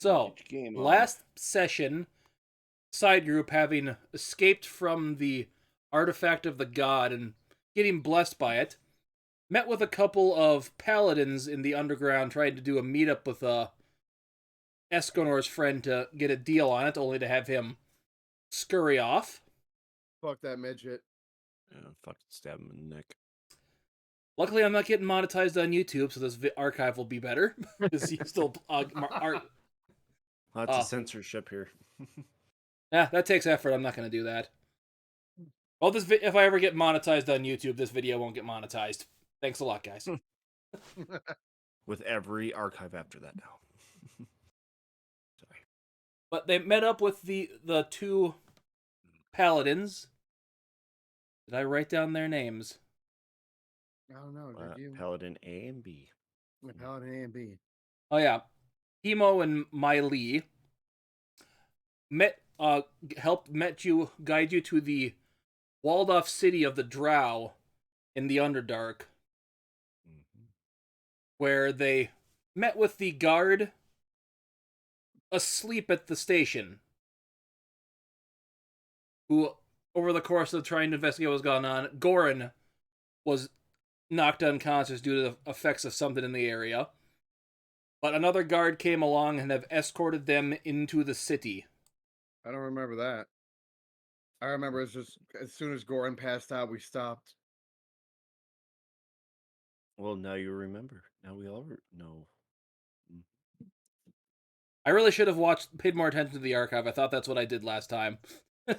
So, Get your game on. last session, side group having escaped from the artifact of the god and getting blessed by it, met with a couple of paladins in the underground trying to do a meetup with Esconor's friend to get a deal on it, only to have him scurry off. Fuck that midget. Yeah, fucking stab him in the neck. Luckily, I'm not getting monetized on YouTube, so this archive will be better. Because you still Lots of censorship here. yeah, that takes effort. I'm not going to do that. Well, if I ever get monetized on YouTube, this video won't get monetized. Thanks a lot, guys. With every archive after that now. Sorry. But they met up with the two paladins. Did I write down their names? I don't know. Did you? Paladin A and B. Paladin A and B. Oh yeah, Emo and Miley guide you to the walled off city of the Drow in the Underdark, where they met with the guard asleep at the station, who, over the course of trying to investigate what was going on, Goren was knocked unconscious due to the effects of something in the area. But another guard came along and have escorted them into the city. I don't remember that. I remember it's just as soon as Goren passed out, we stopped. Well, now you remember. Now we all know. I really should have paid more attention to the archive. I thought that's what I did last time.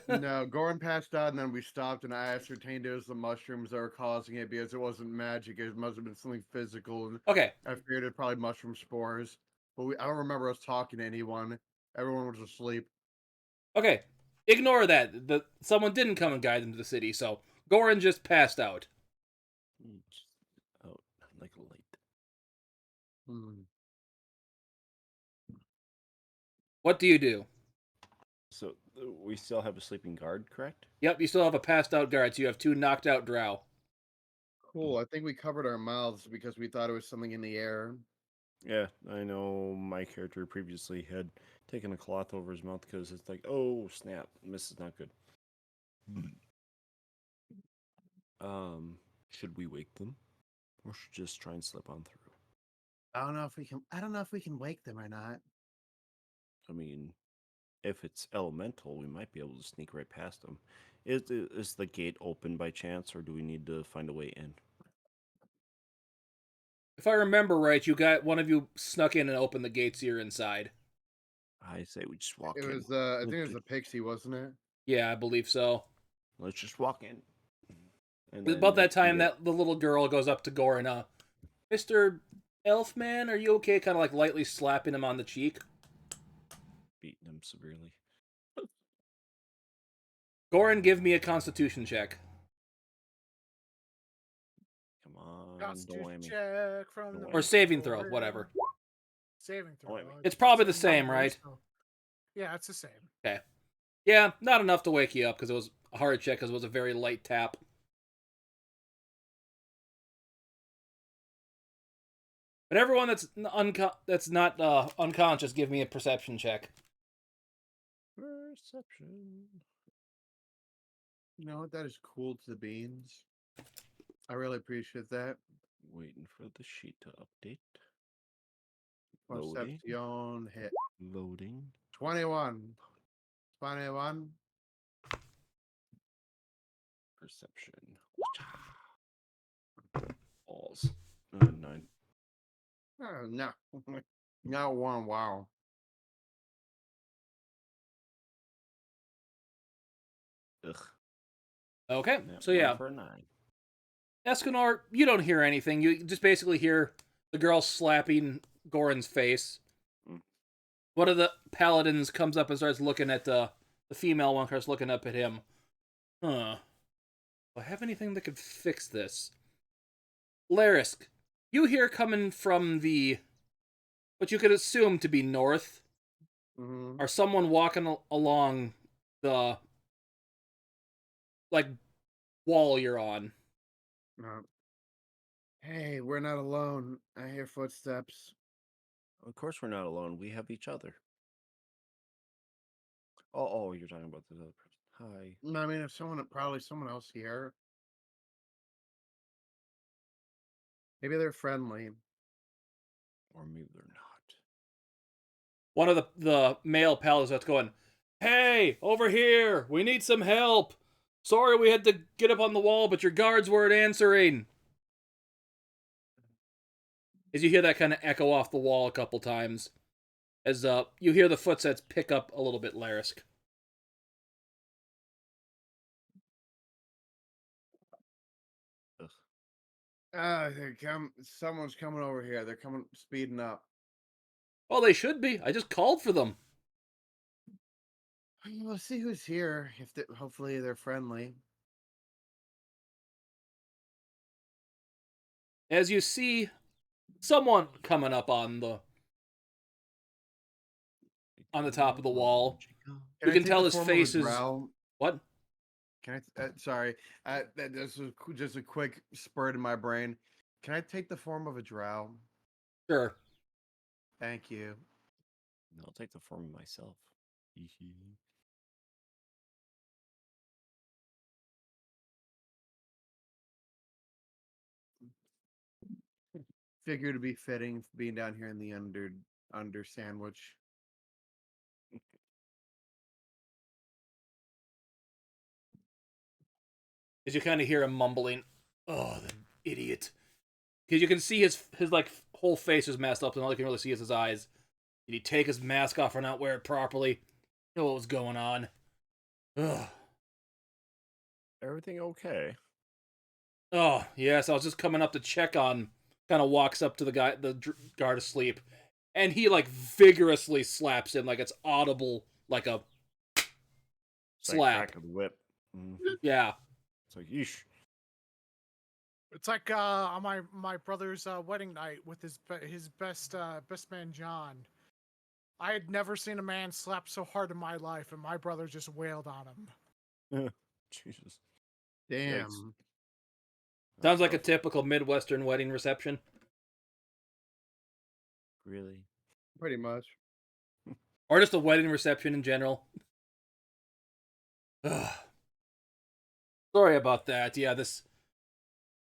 No, Goren passed out, and then we stopped, and I ascertained it was the mushrooms that were causing it because it wasn't magic. It must have been something physical. And Okay. I figured it probably mushroom spores. But I don't remember us talking to anyone. Everyone was asleep. Okay. Ignore that. Someone didn't come and guide them to the city, so Goren just passed out. Out like a light. What do you do? So we still have a sleeping guard, correct? Yep, you still have a passed out guard, so you have two knocked out drow. Cool. I think we covered our mouths because we thought it was something in the air. Yeah, I know my character previously had taken a cloth over his mouth because it's like, oh snap, this is not good. Should we wake them, or should just try and slip on through? I don't know if we can. I don't know if we can wake them or not. I mean, if it's elemental, we might be able to sneak right past them. Is the gate open by chance, or do we need to find a way in? If I remember right, one of you snuck in and opened the gates here inside. I say we just walk in. It was I think it was the pixie, wasn't it? Yeah, I believe so. Let's just walk in. And about that time, that the little girl goes up to Goren, Mr. Elfman, are you okay? Kind of like lightly slapping him on the cheek. Beating him severely. Goren, give me a Constitution check. Come on, Constitution check from the or saving throw, whatever. Saving throw. It's probably the same, right? Yeah, it's the same. Okay. Yeah, not enough to wake you up because it was a hard check because it was a very light tap. But everyone that's not unconscious, give me a perception check. Perception. You know what? That is cool to the beans. I really appreciate that. Waiting for the sheet to update. Perception hit. Loading. 21. 21. Perception. Balls. 9. Oh, no. Not one. Wow. Ugh. Okay, so yeah. For a 9. Escanor, you don't hear anything. You just basically hear the girl slapping Goren's face. One of the paladins comes up and starts looking at the female one, starts looking up at him. Huh. Do I have anything that could fix this? Larisk, you hear coming from what you could assume to be north, or someone walking along the, wall you're on. Hey, we're not alone. I hear footsteps. Of course we're not alone. We have each other. Oh, you're talking about this other person. Hi. I mean, if probably someone else here. Maybe they're friendly. Or maybe they're not. One of the male paladins that's going, "Hey, over here! We need some help! Sorry we had to get up on the wall, but your guards weren't answering." As you hear that kind of echo off the wall a couple times, as you hear the footsteps pick up a little bit, Larisk. Ugh. Someone's coming over here. They're coming, speeding up. Oh, they should be. I just called for them. We'll see who's here. Hopefully they're friendly. As you see someone coming up on the top of the wall, you can tell his face is what? Can I? Sorry, this was just a quick spurt in my brain. Can I take the form of a drow? Sure. Thank you. I'll take the form of myself. Figure to be fitting being down here in the under sandwich. As you kind of hear him mumbling, "Oh, the idiot!" Because you can see his like whole face is messed up, and all you can really see is his eyes. Did he take his mask off or not wear it properly? Know what was going on? Ugh. Everything okay? Oh yes, I was just coming up to check on. Kind of walks up to the guard asleep, and he like vigorously slaps him, like it's audible, like a It's slap. Like crack of the whip. Yeah. It's like yeesh. It's like on my brother's wedding night with his best man John. I had never seen a man slap so hard in my life, and my brother just wailed on him. Jesus. Damn. Yikes. Sounds like a typical Midwestern wedding reception. Really? Pretty much. Or just a wedding reception in general. Ugh. Sorry about that. Yeah, this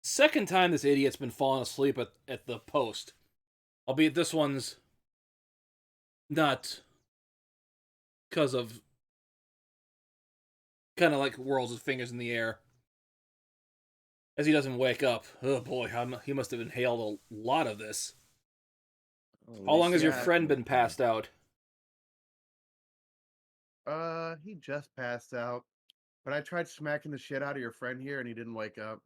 second time this idiot's been falling asleep at the post. Albeit this one's not because of kind of like whirls his fingers in the air. As he doesn't wake up. Oh boy, he must have inhaled a lot of this. How long has your friend been passed out? He just passed out. But I tried smacking the shit out of your friend here and he didn't wake up.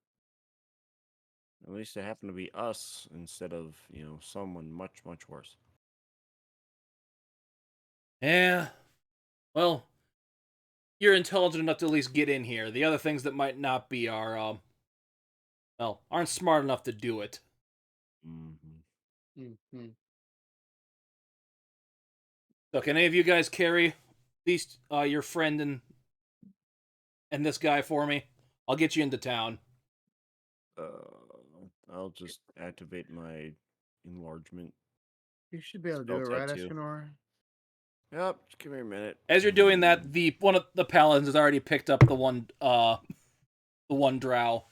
At least it happened to be us instead of, someone much, much worse. Yeah. Well, you're intelligent enough to at least get in here. The other things that might not be are, aren't smart enough to do it. Mm-hmm. Mm-hmm. So can any of you guys carry these, your friend and this guy for me? I'll get you into town. I'll just activate my enlargement. You should be able to do it, right, Escanor? Yep, just give me a minute. As you're doing that, one of the paladins has already picked up the one drow.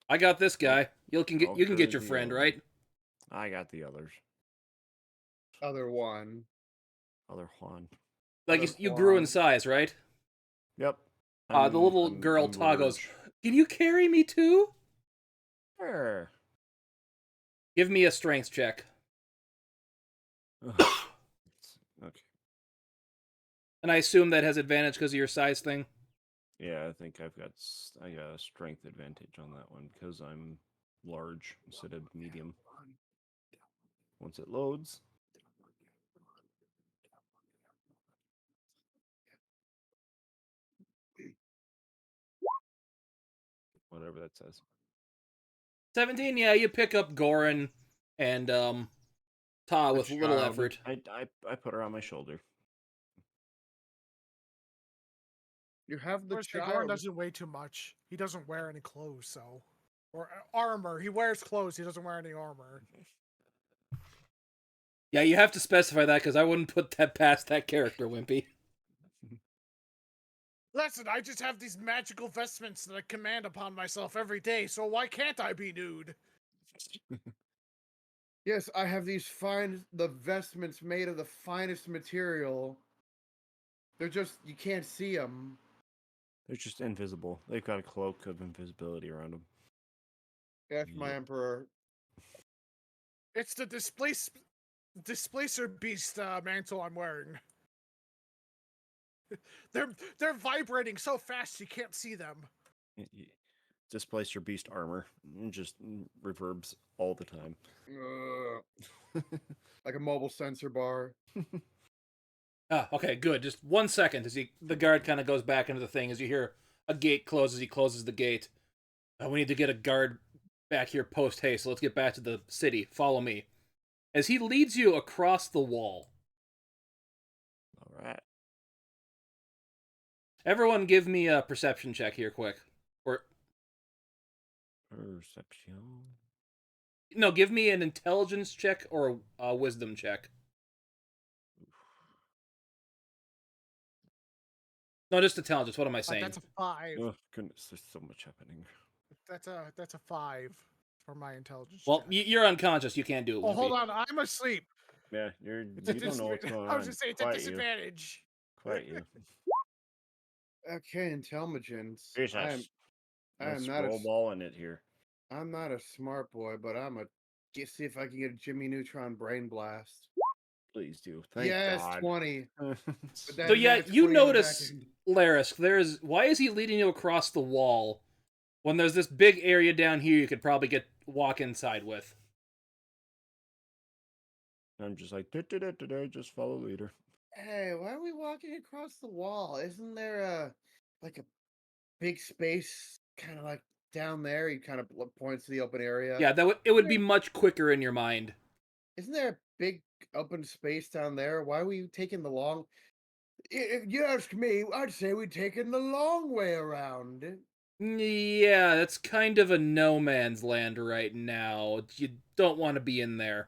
I got this guy. You can get your friend, right? I got the others. Other one. Other Juan. Like you grew in size, right? Yep. The little girl Ta goes, "Can you carry me too?" Sure. Give me a strength check. Okay. And I assume that has advantage because of your size thing? Yeah, I think I got a strength advantage on that one because I'm large instead of medium. Once it loads. Whatever that says. 17, yeah, you pick up Goren and Ta with little effort. I put her on my shoulder. You have the child. Goren doesn't weigh too much. He doesn't wear any clothes, so or armor. He wears clothes. He doesn't wear any armor. Yeah, you have to specify that because I wouldn't put that past that character, Wimpy. Listen, I just have these magical vestments that I command upon myself every day, so why can't I be nude? Yes, I have the vestments made of the finest material. They're just, you can't see them. They're just invisible. They've got a cloak of invisibility around them. That's my Yep. emperor. It's the displacer beast mantle I'm wearing. They're vibrating so fast you can't see them. Displace your beast armor. It just reverbs all the time. Like a mobile sensor bar. Ah, okay, good. Just 1 second as the guard kind of goes back into the thing as you hear a gate closes. He closes the gate. We need to get a guard back here post haste. So let's get back to the city. Follow me. As he leads you across the wall. All right. Everyone, give me a perception check here, quick. Or Perception. no, give me an intelligence check or a wisdom check. No, just intelligence. What am I saying? That's a 5. Oh goodness, there's so much happening. That's a 5 for my intelligence. Well, check. you're unconscious. You can't do it. Oh, Wimpy. hold on, I'm asleep. Yeah, It's a you don't know what's going I on. was just saying it's a Quiet you. disadvantage. Quiet you. Okay, intelligence. Jesus. I am not scroll ball in it here. I'm not a smart boy, but see if I can get a Jimmy Neutron brain blast. Please do. Thank Yes, God. 20. So yeah, you notice Larisk. Why is he leading you across the wall when there's this big area down here you could probably walk inside with? I'm just like, just follow leader. Hey, why are we walking across the wall? Isn't there a big space kind of like down there? He kind of points to the open area. Yeah, it would be much quicker in your mind. Isn't there a big open space down there? Why were you taking the long? If you ask me, I'd say we're taking the long way around. Yeah, that's kind of a no man's land right now. You don't want to be in there.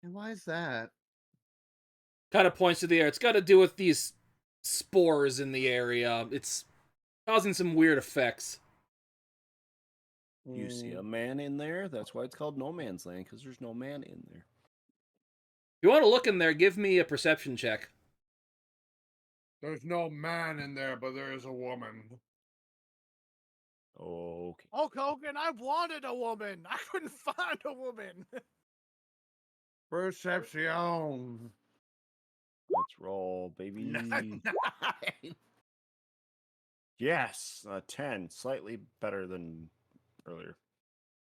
And why is that? Kind of points to the air. It's got to do with these spores in the area. It's causing some weird effects. You see a man in there? That's why it's called no man's land, because there's no man in there. If you want to look in there, give me a perception check. There's no man in there, but there is a woman. Okay. Hulk Hogan, I wanted a woman. I couldn't find a woman. Perception. Let's roll, baby. 9. Yes, 10. Slightly better than earlier.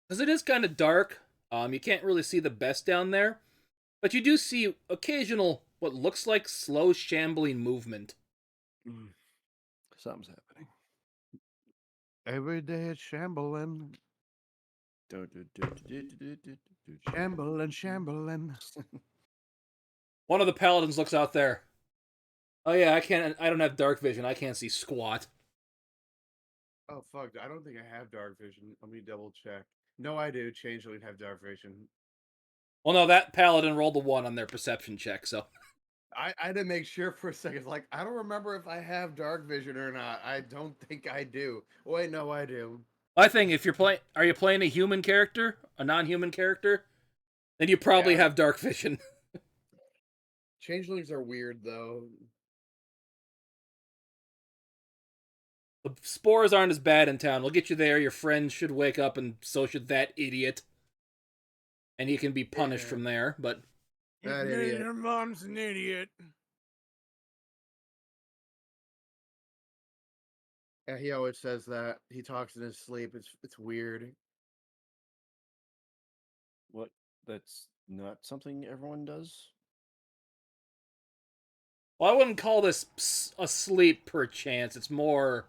Because it is kind of dark. You can't really see the best down there. But you do see occasional, what looks like slow shambling movement. Something's happening. Every day it's shambling. Shambling. One of the paladins looks out there. Oh yeah, I don't have dark vision. I can't see squat. Oh fuck! I don't think I have dark vision. Let me double check. No, I do. Changeling have dark vision. Well, no, that paladin rolled a 1 on their perception check, so. I had to make sure for a second. Like, I don't remember if I have dark vision or not. I don't think I do. Wait, no, I do. I think if are you playing a human character, a non-human character, then you probably have dark vision. Changelings are weird though. The spores aren't as bad in town. We'll get you there. Your friends should wake up, and so should that idiot. And he can be punished from there, but... That idiot. Your mom's an idiot. Yeah, he always says that. He talks in his sleep. It's weird. What? That's not something everyone does? Well, I wouldn't call this a sleep per chance. It's more...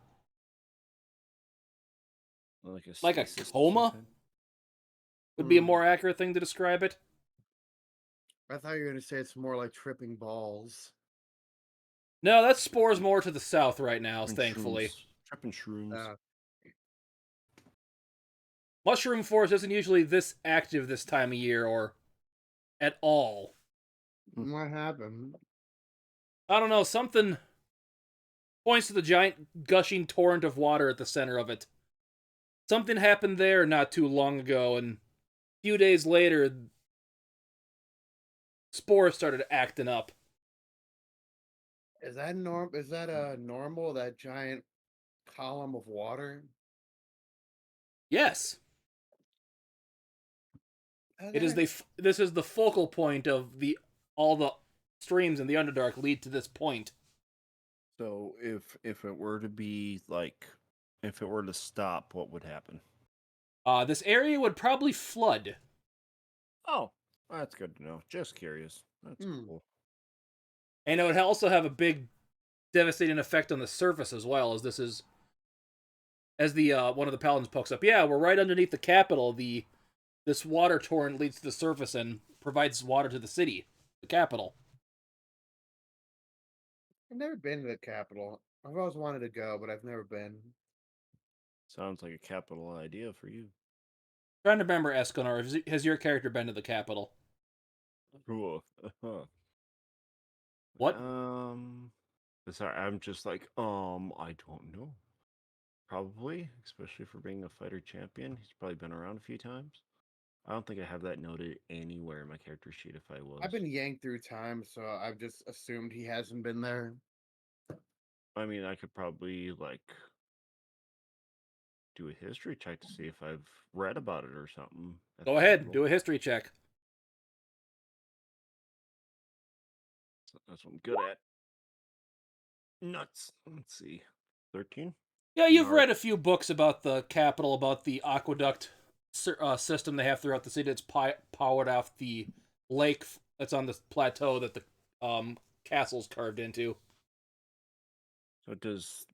Like a stasis of coma? some kind? Would be a more accurate thing to describe it. I thought you were gonna say it's more like tripping balls. No, that spore's more to the south right now, And thankfully. Tripping shrooms. Mushroom Forest isn't usually this active this time of year or at all. What happened? I don't know, something points to the giant gushing torrent of water at the center of it. Something happened there not too long ago, and a few days later, spores started acting up. Is that normal? That giant column of water? Yes, it is this is the focal point of all the streams in the Underdark lead to this point. So if it were to be like, if it were to stop, what would happen? This area would probably flood. Oh, that's good to know. Just curious. That's cool. And it would also have a big, devastating effect on the surface as well, as this is, as the one of the paladins pokes up. Yeah, we're right underneath the capital. This water torrent leads to the surface and provides water to the city, the capital. I've never been to the capital. I've always wanted to go, but I've never been. Sounds like a capital idea for you. Trying to remember, Esconor, has your character been to the capital? Cool. What? Sorry, I'm just like, I don't know. Probably, especially for being a fighter champion. He's probably been around a few times. I don't think I have that noted anywhere in my character sheet if I was. I've been yanked through time, so I've just assumed he hasn't been there. I mean, I could probably, like, do a history check to see if I've read about it or something. Go ahead, do a history check. That's what I'm good at. Nuts. Let's see. 13? Yeah, you've read a few books about the capital, about the aqueduct system they have throughout the city. It's powered off the lake that's on the plateau that the castle's carved into. So does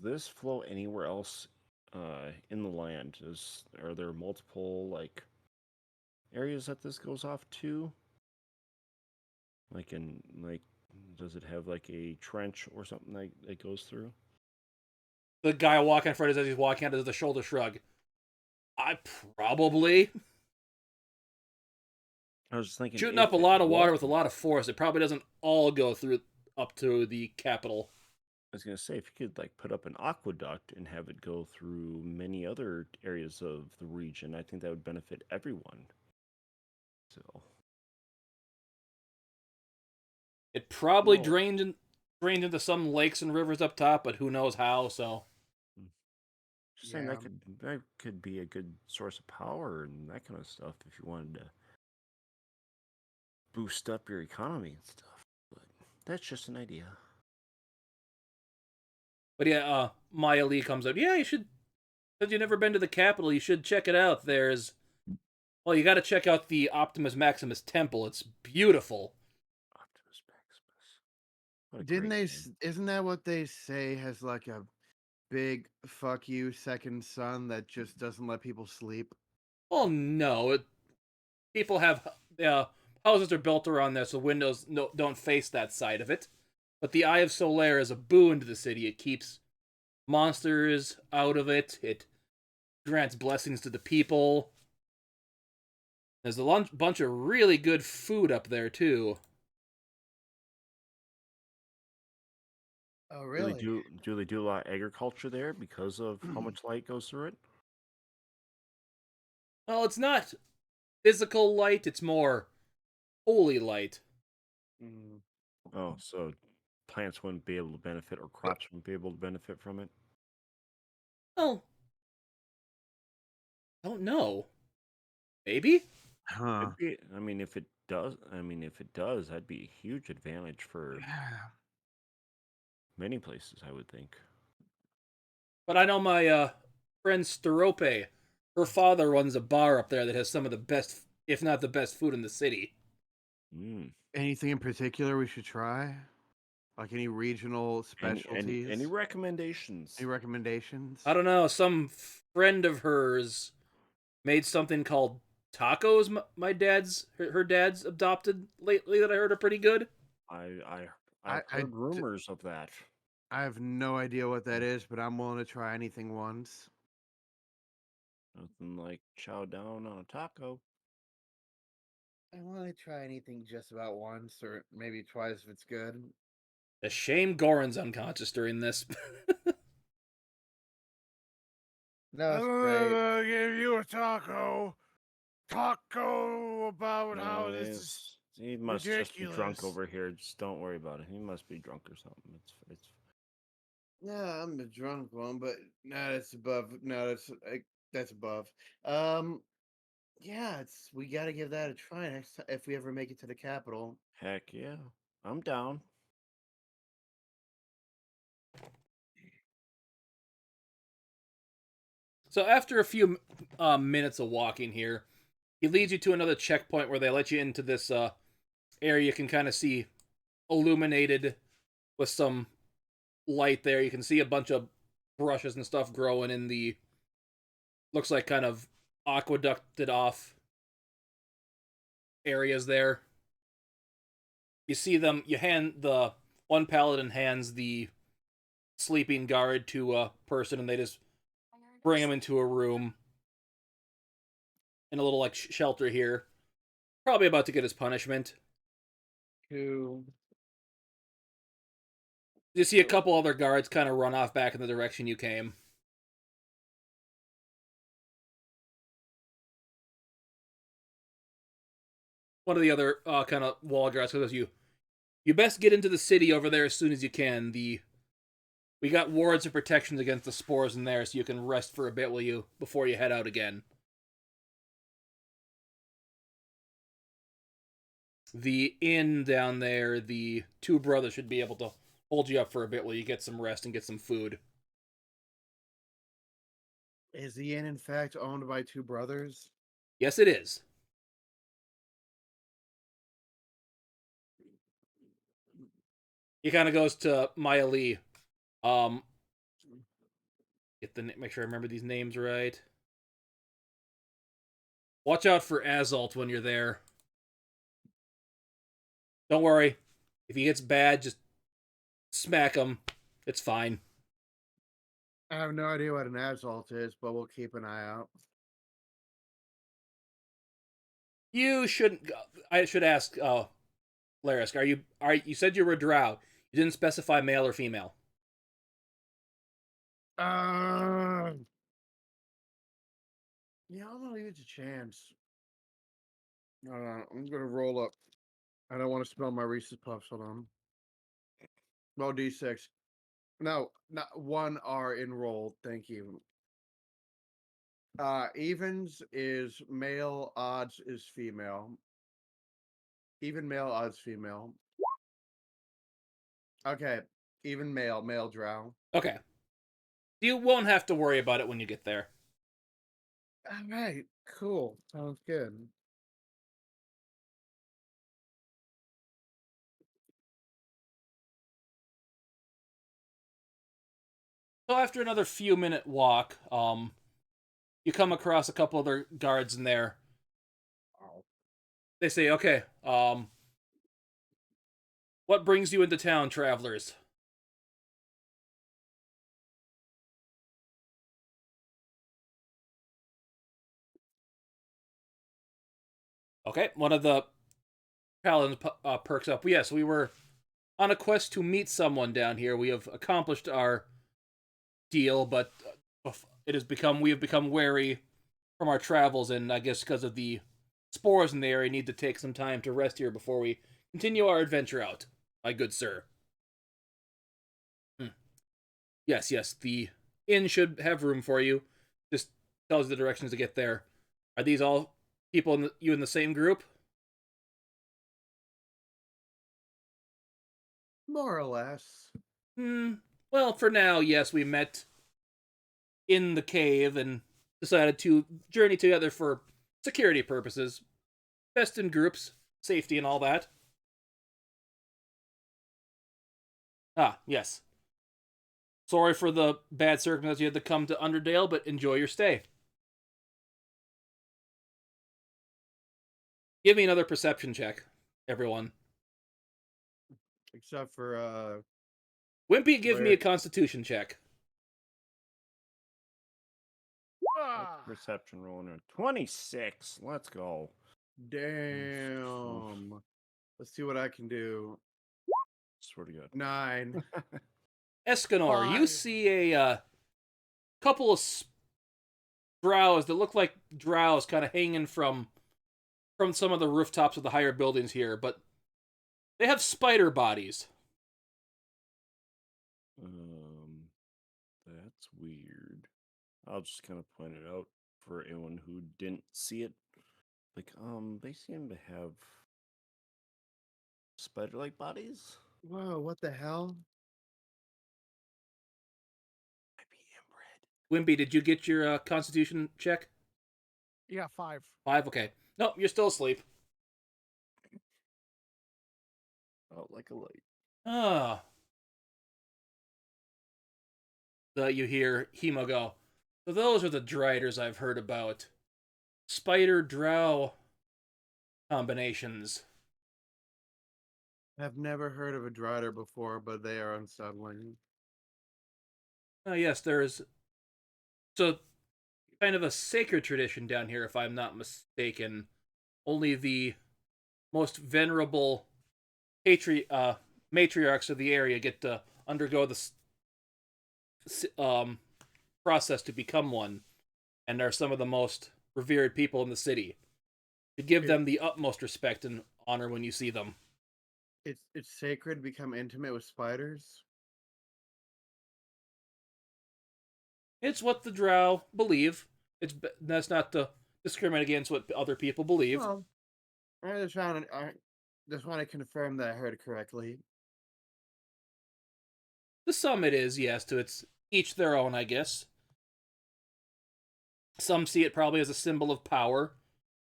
this flow anywhere else in the land? Are there multiple like areas that this goes off to? Does it have like a trench or something that goes through? The guy walking in front of us as he's walking out does the shoulder shrug. I probably. I was just thinking, Shooting up a lot of water with a lot of force, it probably doesn't all go through up to the capital. I was gonna say, if you could like put up an aqueduct and have it go through many other areas of the region, I think that would benefit everyone. So it probably drained into some lakes and rivers up top, but who knows how? So, just saying that could be a good source of power and that kind of stuff if you wanted to boost up your economy and stuff. But that's just an idea. But yeah, Maya Lee comes up. Yeah, you should. Since you've never been to the capital, you should check it out. Well, you got to check out the Optimus Maximus Temple. It's beautiful. Optimus Maximus. Isn't that what they say has like a big fuck you second son that just doesn't let people sleep? Well, no. People have houses are built around there, so windows don't face that side of it. But the Eye of Solaire is a boon to the city. It keeps monsters out of it. It grants blessings to the people. There's a bunch of really good food up there, too. Oh, really? Do they do a lot of agriculture there because of how much light goes through it? Well, it's not physical light. It's more holy light. Oh, so plants wouldn't be able to benefit, or crops wouldn't be able to benefit from it? Oh. Don't know. Maybe? Huh. I mean, if it does, that'd be a huge advantage for many places, I would think. But I know my friend Sterope, her father runs a bar up there that has some of the best, if not the best, food in the city. Anything in particular we should try? Like any regional specialties? Any recommendations? Any recommendations? I don't know. Some friend of hers made something called tacos. Her dad's adopted lately that I heard are pretty good. I've heard rumors of that. I have no idea what that is, but I'm willing to try anything once. Nothing like chow down on a taco. I want to try anything just about once, or maybe twice if it's good. A shame Goren's unconscious during this. No, it's I'm great. gonna give you a taco. Taco about how No, this is he must just be drunk ridiculous. over here. Just don't worry about it. He must be drunk or something. It's Yeah, I'm the drunk one, but no, that's above. No, that's above. Yeah, we got to give that a try next time if we ever make it to the capital. heck yeah. I'm down. So after a few minutes of walking here, he leads you to another checkpoint where they let you into this area you can kind of see illuminated with some light there. You can see a bunch of brushes and stuff growing in the, looks like kind of aqueducted off areas there. You see them, you hand the, one paladin hands the sleeping guard to a person and they just bring him into a room in a little like shelter here. Probably about to get his punishment. Cool. You see a couple other guards kind of run off back in the direction you came. One of the other kind of wall guards says, you best get into the city over there as soon as you can. We got wards and protections against the spores in there, so you can rest for a bit before you head out again. The inn down there, the two brothers should be able to hold you up for a bit while you get some rest and get some food. Is the inn in fact owned by two brothers? Yes, it is. He kind of goes to Maya Lee. Um, make sure I remember these names right. Watch out for Azalt when you're there. Don't worry. If he gets bad, just smack him. It's fine. I have no idea what an assault is, but we'll keep an eye out. You shouldn't. I should ask, Larisk. You said you were a drow. You didn't specify male or female. Yeah, I'm gonna leave it to chance. Hold on, I'm gonna roll up. I don't want to smell my Reese's Puffs. Hold on. Roll D6. No, not one R enrolled. Thank you. Evens is male, odds is female. Even male, odds female. Okay, even male drow. Okay. You won't have to worry about it when you get there. All right, cool. Sounds good. So after another few minute walk, you come across a couple other guards in there. They say, "Okay, what brings you into town, travelers?" Okay, one of the paladins perks up. Yes, we were on a quest to meet someone down here. We have accomplished our deal, but we have become wary from our travels, and I guess because of the spores in the area, need to take some time to rest here before we continue our adventure out, my good sir. Yes, the inn should have room for you. Just tells you the directions to get there. Are these all people you in the same group? More or less. Well, for now, yes, we met in the cave and decided to journey together for security purposes. Best in groups, safety and all that. Ah, yes. Sorry for the bad circumstances you had to come to Underdale, but enjoy your stay. Give me another perception check, everyone. Except for Wimpy, give me Where- a Constitution check. Ah, Perception rolling a 26. Let's go. Damn. Let's see what I can do. Swear to God. 9. Escanor, you 5. see a couple of drows that look like drows kind of hanging from some of the rooftops of the higher buildings here, but they have spider bodies. That's weird. I'll just kind of point it out for anyone who didn't see it. Like, they seem to have spider-like bodies. Whoa, what the hell? Might be inbred. Wimpy, did you get your Constitution check? Yeah, 5. 5? Okay. Nope, you're still asleep. Oh, like a light. Ah. You hear Hemo go, so those are the driders I've heard about. Spider-drow combinations. I've never heard of a drider before, but they are unsettling. Oh, yes, there is. So, kind of a sacred tradition down here, if I'm not mistaken. Only the most venerable matriarchs of the area get to undergo the process to become one, and are some of the most revered people in the city. To give them the utmost respect and honor when you see them. It's sacred to become intimate with spiders. It's what the drow believe. That's not to discriminate against what other people believe. Well, I just want to confirm that I heard it correctly. To some it is, yes. To its each their own, I guess. Some see it probably as a symbol of power.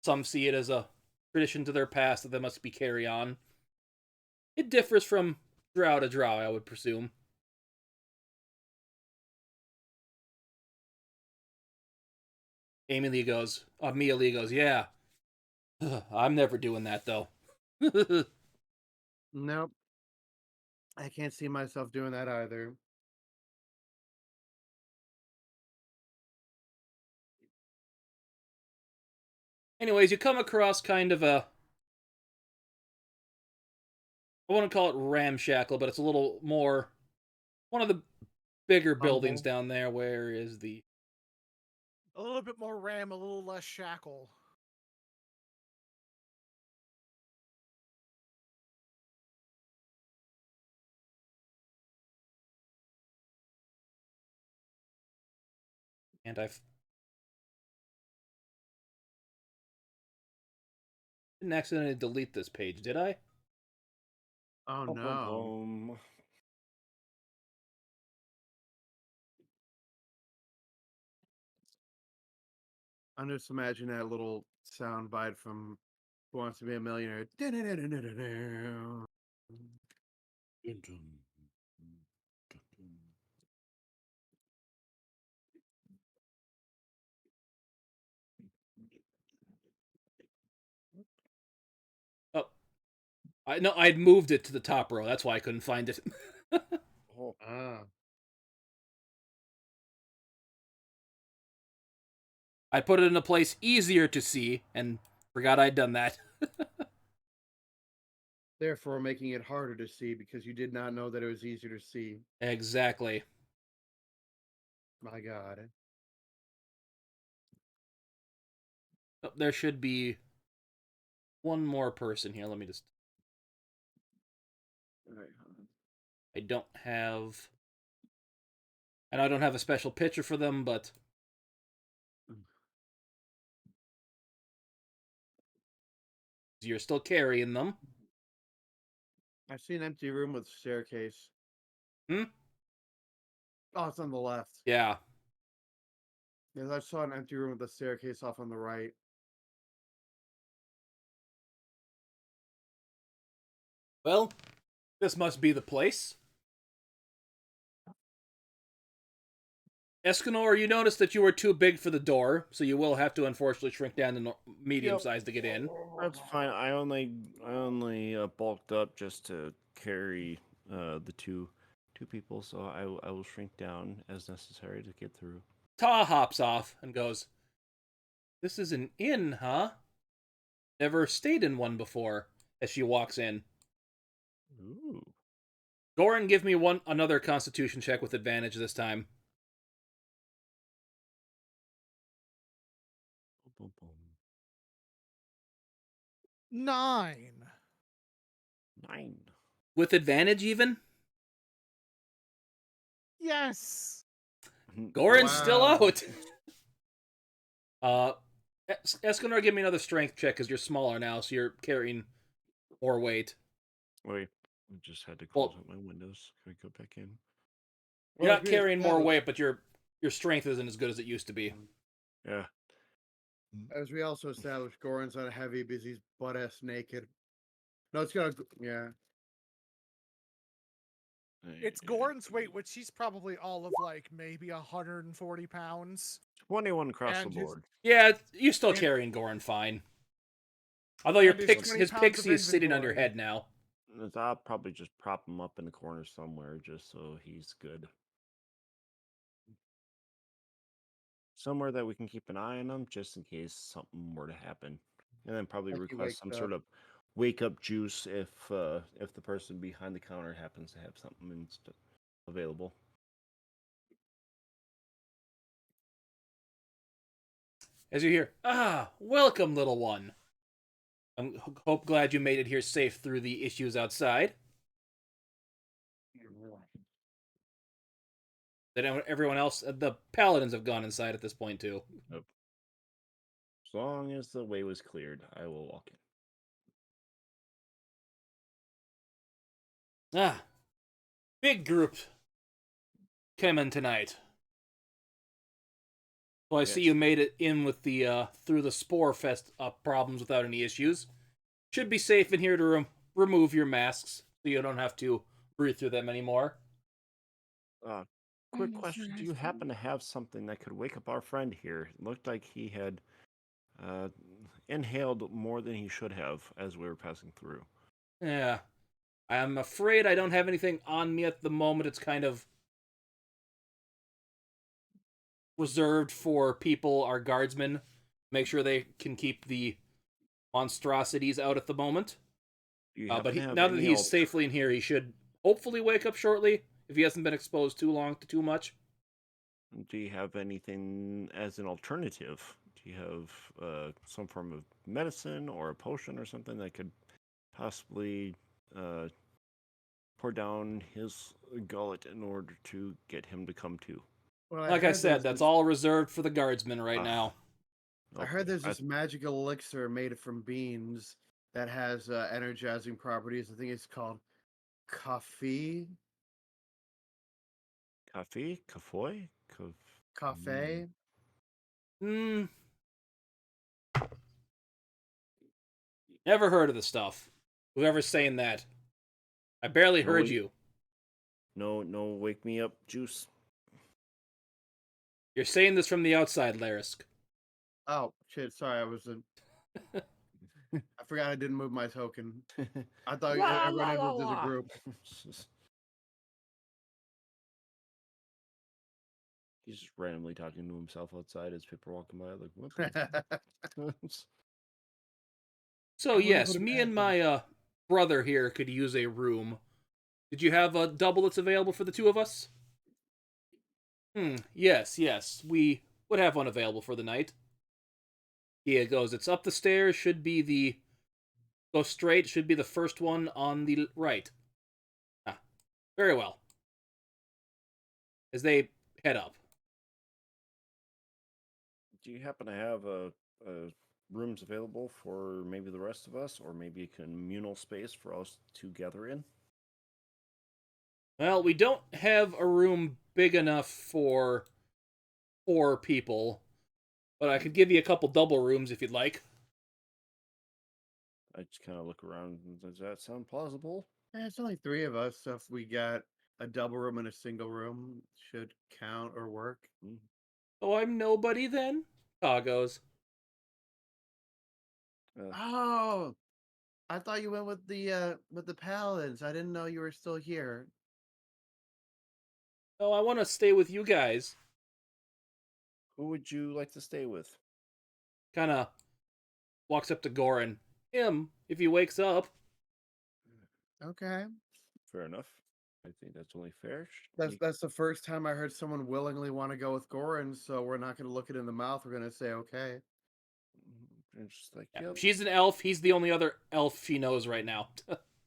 Some see it as a tradition to their past that they must be carry on. It differs from drow to drow, I would presume. Mia Lee goes, yeah. I'm never doing that, though. Nope. I can't see myself doing that either. Anyways, you come across kind of a... I wouldn't call it ramshackle, but it's a little more... One of the bigger buildings Humble. down there. Where is the... A little bit more ram, a little less shackle. And I've... Didn't accidentally delete this page, did I? Oh Bum, bum, no. bum. I'm just imagining that little sound bite from Who Wants to Be a Millionaire. Oh, I'd moved it to the top row. That's why I couldn't find it. Oh, Ah. I put it in a place easier to see and forgot I'd done that. Therefore, making it harder to see because you did not know that it was easier to see. Exactly. My God. Oh, there should be one more person here. Let me just... all right, hold on. I don't have... And I don't have a special picture for them, but... You're still carrying them. I see an empty room with a staircase. Hmm? Oh, it's on the left. Yeah. Yes, I saw an empty room with a staircase off on the right. Well, this must be the place. Escanor, you noticed that you were too big for the door, so you will have to unfortunately shrink down to medium size to get in. That's fine. I only bulked up just to carry the two 2 people, so I will shrink down as necessary to get through. Ta hops off and goes, "This is an inn, huh? Never stayed in one before," as she walks in. Ooh. Goren, give me another constitution check with advantage this time. Boom, boom. 9. 9. With advantage, even? Yes. Goren's still Wow. out. Escanor, give me another strength check because you're smaller now, so you're carrying more weight. Wait, I just had to Well- close up my windows. Can I go back in? You're Well, not as we carrying more established- weight, but your strength isn't as good as it used to be. Yeah. As we also established, Goran's not heavy because he's butt ass naked. No, it's gonna. Yeah. It's Goren's weight, which he's probably all of like maybe 140 pounds. 21 across And the his- board. Yeah, you're still And- carrying Goren fine. Although your And his pix, 20 his pounds of pixie is sitting on your inventory. head now. I'll probably just prop him up in the corner somewhere just so he's good. Somewhere that we can keep an eye on him just in case something were to happen. And then probably Like he request some wakes sort up. of wake up juice if the person behind the counter happens to have something available. As you hear, welcome, little one. I'm glad you made it here safe through the issues outside. That everyone else, the paladins have gone inside at this point too. As long as the way was cleared, I will walk in. Big group came in tonight. Well, I see Yes. you made it in with the through the spore fest problems without any issues. Should be safe in here to remove your masks so you don't have to breathe through them anymore. Quick question: do you happen to have something that could wake up our friend here? It looked like he had inhaled more than he should have as we were passing through. Yeah. I'm afraid I don't have anything on me at the moment. It's kind of reserved for people, our guardsmen. Make sure they can keep the monstrosities out at the moment. Do you happen But to have now that any he's safely in here, he should hopefully wake up shortly if he hasn't been exposed too long to too much. Do you have anything as an alternative? Do you have some form of medicine or a potion or something that could possibly pour down his gullet in order to get him to come to? Well, Like I heard said, there's that's this- all reserved for the guardsmen right Ah. now. I heard Okay, there's this magical elixir made from beans that has energizing properties. I think it's called coffee. Coffee? Cafoy? Cafe. Hmm. Never heard of the stuff. Whoever's saying that. I barely No, heard we- you. No, wake me up juice. You're saying this from the outside, Larisk. Oh shit! Sorry, I was. I forgot I didn't move my token. I thought everyone had moved as a group. He's just randomly talking to himself outside as people are walking by. Like, what? The... So wouldn't yes, put it me past and them. my brother here could use a room. Did you have a double that's available for the two of us? Yes. We would have one available for the night. Here it goes. It's up the stairs. Go straight. Should be the first one on the right. Very well. As they head up. Do you happen to have rooms available for maybe the rest of us, or maybe a communal space for us to gather in? Well, we don't have a room big enough for 4 people, but I could give you a couple double rooms if you'd like. I just kind of look around. Does that sound plausible? It's only 3 of us, so if we got a double room and a single room, should count or work. Oh, I'm nobody then? Goes. Oh, I thought you went with the paladins. I didn't know you were still here. No, I want to stay with you guys. Who would you like to stay with? Kind of walks up to Goren. Him, if he wakes up. Okay. Fair enough. I think that's only fair. That's the first time I heard someone willingly want to go with Goren, so we're not going to look it in the mouth. We're going to say okay. And just like, Yeah, yep. she's an elf. He's the only other elf she knows right now.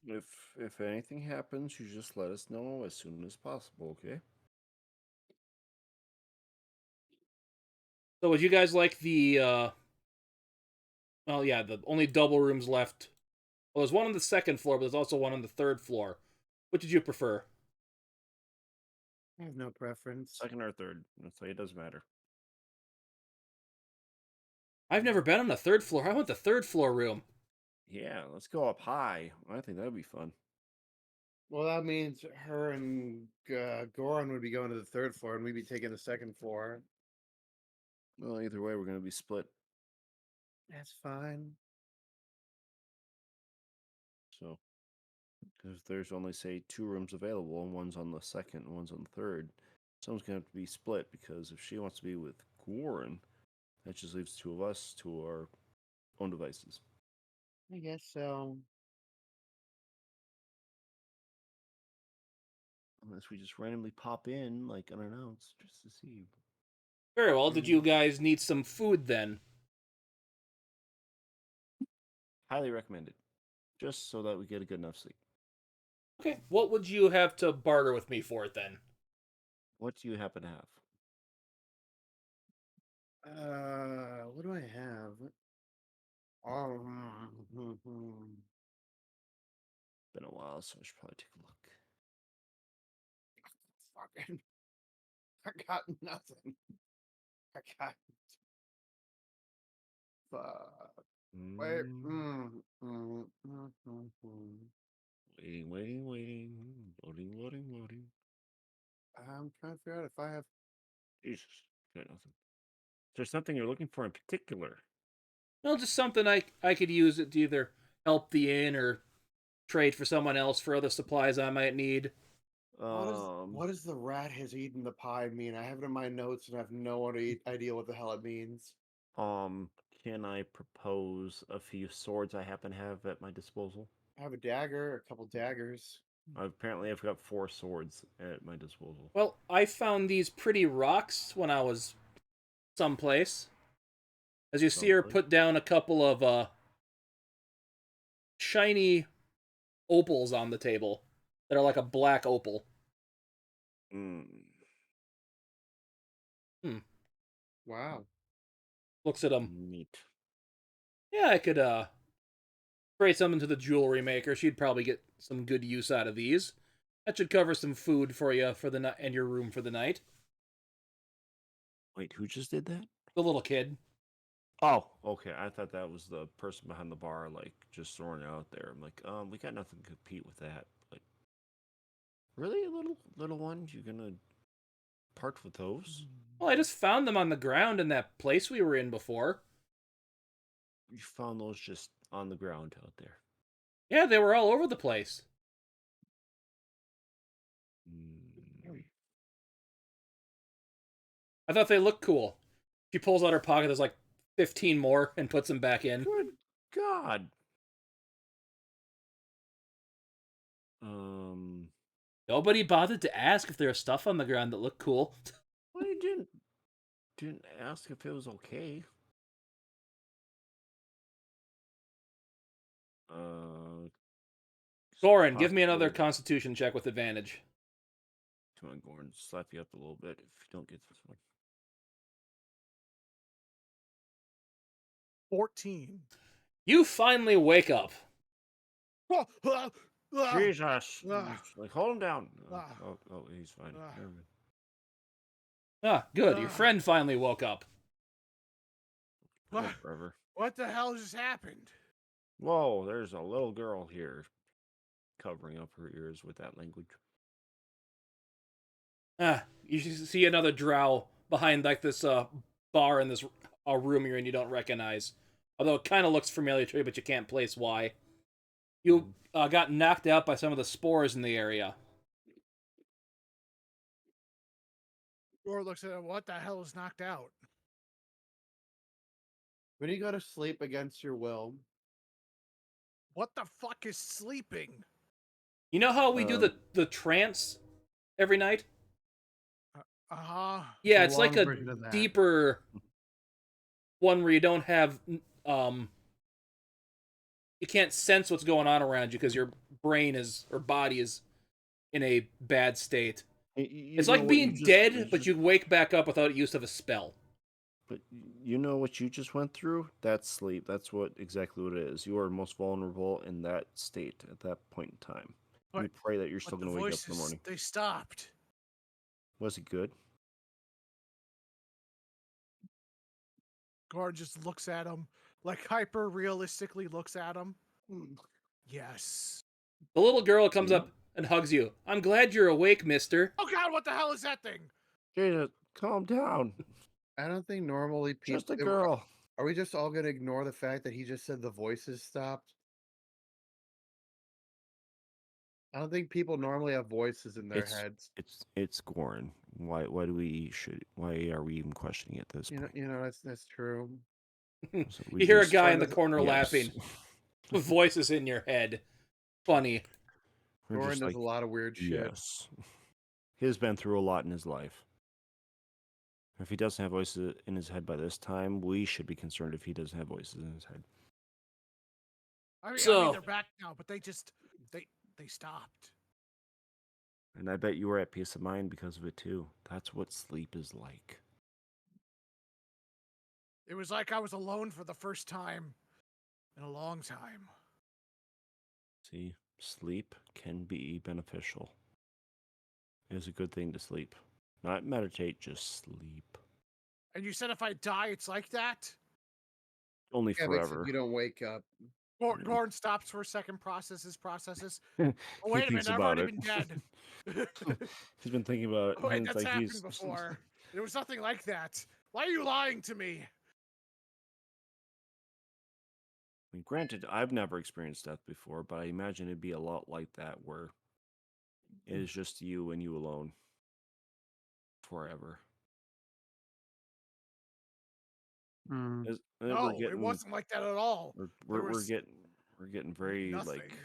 If anything happens, you just let us know as soon as possible, okay? So would you guys like the well, yeah, the only double rooms left. Well, there's one on the second floor, but there's also one on the third floor. Which did you prefer? I have no preference. Second or third. Let's say it doesn't matter. I've never been on the third floor. I want the third floor room. Yeah, let's go up high. I think that'd be fun. Well, that means her and Goren would be going to the third floor, and we'd be taking the second floor. Well, either way, we're gonna be split. That's fine. So, because there's only say 2 rooms available, and one's on the second, and one's on the third, someone's gonna have to be split. Because if she wants to be with Goren, that just leaves 2 of us to our own devices. I guess so. Unless we just randomly pop in, like unannounced, just to see. Very well. Did you guys need some food then? Highly recommended, just so that we get a good enough sleep. Okay. What would you have to barter with me for it then? What do you happen to have? What do I have? Um, Been a while, so I should probably take a look. fucking, I got nothing. I got. Fuck. Wait. Waiting. Loading. I'm trying to figure out if I have. Jesus, got nothing. Is there something you're looking for in particular? No, just something I could use it to either help the inn or trade for someone else for other supplies I might need. What does the rat has eaten the pie mean? I have it in my notes and I have no idea what the hell it means. Can I propose a few swords I happen to have at my disposal? I have a dagger, a couple daggers. Apparently, I've got 4 swords at my disposal. Well, I found these pretty rocks when I was someplace. As you see her put down a couple of shiny opals on the table that are like a black opal. Wow. Looks at them. Neat. Yeah, I could trade something to the jewelry maker. She'd probably get some good use out of these. That should cover some food for you for the night and your room for the night. Wait, who just did that? The little kid. Oh, okay. I thought that was the person behind the bar, like, just throwing it out there. I'm like, we got nothing to compete with that. But really, a little one? You're gonna part with those? Well, I just found them on the ground in that place we were in before. You found those just on the ground out there. Yeah, they were all over the place. I thought they looked cool. She pulls out her pocket, there's like 15 more, and puts them back in. Good God. Nobody bothered to ask if there was stuff on the ground that looked cool. Well, you didn't ask if it was okay. Goren, give me another constitution check with advantage. Come on, Goren, slap you up a little bit if you don't get this one. 14. You finally wake up. Jesus! Like, hold him down. Oh, he's fine. Never mind. Ah, good. Your friend finally woke up. Forever. What the hell just happened? Whoa, there's a little girl here covering up her ears with that language. You see another drow behind like this bar in this room you're in you don't recognize. Although it kind of looks familiar to you, but you can't place why. You got knocked out by some of the spores in the area. Or looks at him, what the hell is knocked out? When you go to sleep against your will, What the fuck is sleeping? You know how we do Um, the trance every night? Uh-huh. Yeah, a it's like long a version of that. deeper one where you don't have you can't sense what's going on around you because your brain is or body is in a bad state. you It's know like what you being just, dead, but you wake back up without use of a spell. but you know what you just went through? That's sleep. That's what exactly what it is. You are most vulnerable in that state at that point in time. But, you pray that you're but still the going to wake up in the voices, morning. they stopped. Was it good? Guard just looks at him, like hyper realistically looks at him. Hmm. Yes. The little girl comes See? up and hugs you. I'm glad you're awake, mister. Oh god, what the hell is that thing? Jada, calm down. I don't think normally people. Just a girl. Are we just all gonna ignore the fact that he just said the voices stopped? I don't think people normally have voices in their heads. It's Goren. Why are we even questioning it at this point? That's true. So You hear a guy in Goren the doesn't- corner yes. laughing. Voices in your head. Funny. We're Goren just does like, a lot of weird shit. yes. He has been through a lot in his life. If he doesn't have voices in his head by this time, we should be concerned if he doesn't have voices in his head. I mean So- they're back now, but they stopped. And I bet you were at peace of mind because of it too. That's what sleep is like. It was like I was alone for the first time in a long time. See, sleep can be beneficial. It is a good thing to sleep. Not meditate, just sleep. And you said if I die, it's like that? Only Yeah, but except forever. you don't wake up. Gordon stops for a second, processes. He Oh, wait a thinks minute, I've about already it. been dead. He's been thinking about it. Oh, wait, and it's that's like happened before. There was nothing like that. Why are you lying to me? I mean, granted, I've never experienced death before, but I imagine it'd be a lot like that, where it is just you and you alone forever. Hmm. We're No, it getting, wasn't like that at all. we're was getting very Nothing. like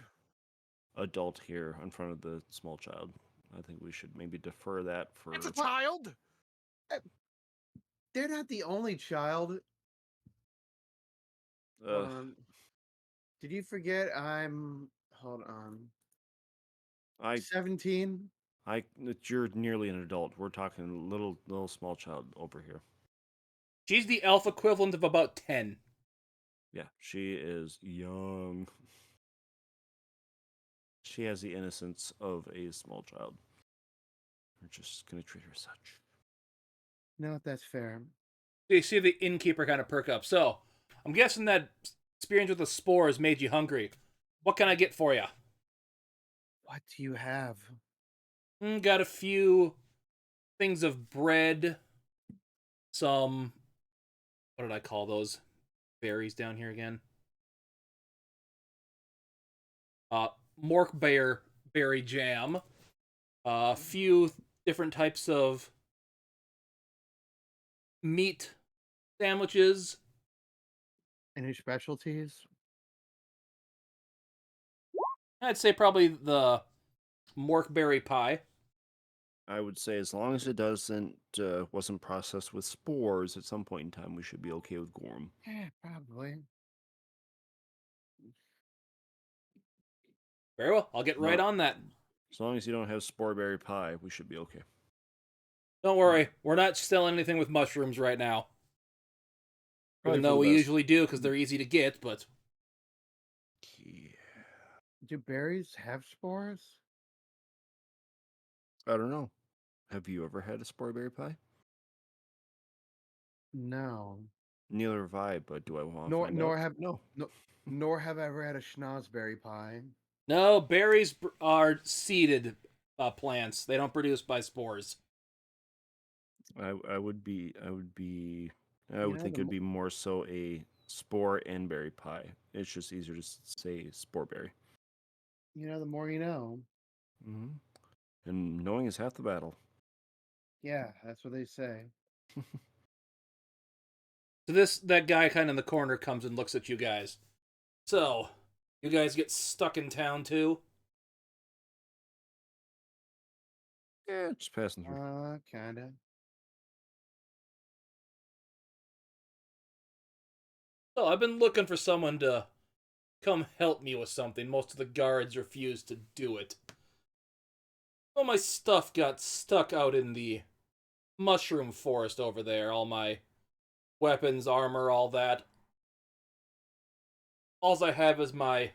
adult here in front of the small child. I think we should maybe defer that for. It's a child. They're not the only child. Hold on. Did you forget hold on. I 17? you're nearly an adult. We're talking little small child over here. She's the elf equivalent of about 10. Yeah, she is young. She has the innocence of a small child. We're just gonna treat her as such. No, that's fair. You see the innkeeper kind of perk up. So, I'm guessing that experience with the spores made you hungry. What can I get for you? What do you have? Got a few things of bread. Some, what did I call those berries down here again? Mork berry jam. A few different types of meat sandwiches. Any specialties? I'd say probably the morkberry pie. I would say as long as it wasn't processed with spores at some point in time, we should be okay with Gorm. Yeah, probably. Very well, I'll get right No. on that. As long as you don't have sporeberry pie, we should be okay. Don't worry, we're not selling anything with mushrooms right now. Probably Even for though the we best. usually do because they're easy to get, but Yeah. Do berries have spores? I don't know. Have you ever had a sporeberry pie? No. Neither have I, but do I want to Nor find nor out? have No. nor have I ever had a schnozberry pie. no, berries are seeded plants. They don't produce by spores. I would think the it'd be more so a spore and berry pie. It's just easier to say sporeberry. The more you know. Mm-hmm. And knowing is half the battle. Yeah, that's what they say. So that guy kind of in the corner comes and looks at you guys. So, you guys get stuck in town too? Yeah, just passing through. Kinda. So, I've been looking for someone to come help me with something. Most of the guards refuse to do it. All my stuff got stuck out in the mushroom forest over there. All my weapons, armor, all that. All I have is my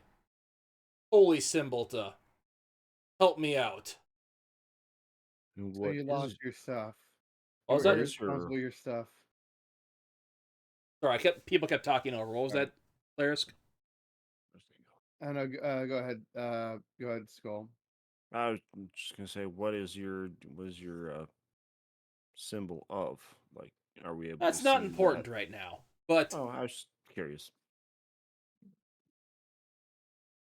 holy symbol to help me out. And So you lost your stuff. What You was were that? irresponsible with your stuff. Sorry, people kept talking over. What was that, Larisk? I know. Go ahead. Go ahead, Skull. I was just gonna say, what is your symbol of? Like, are we able That's to not see important that? right now. But Oh, I was curious.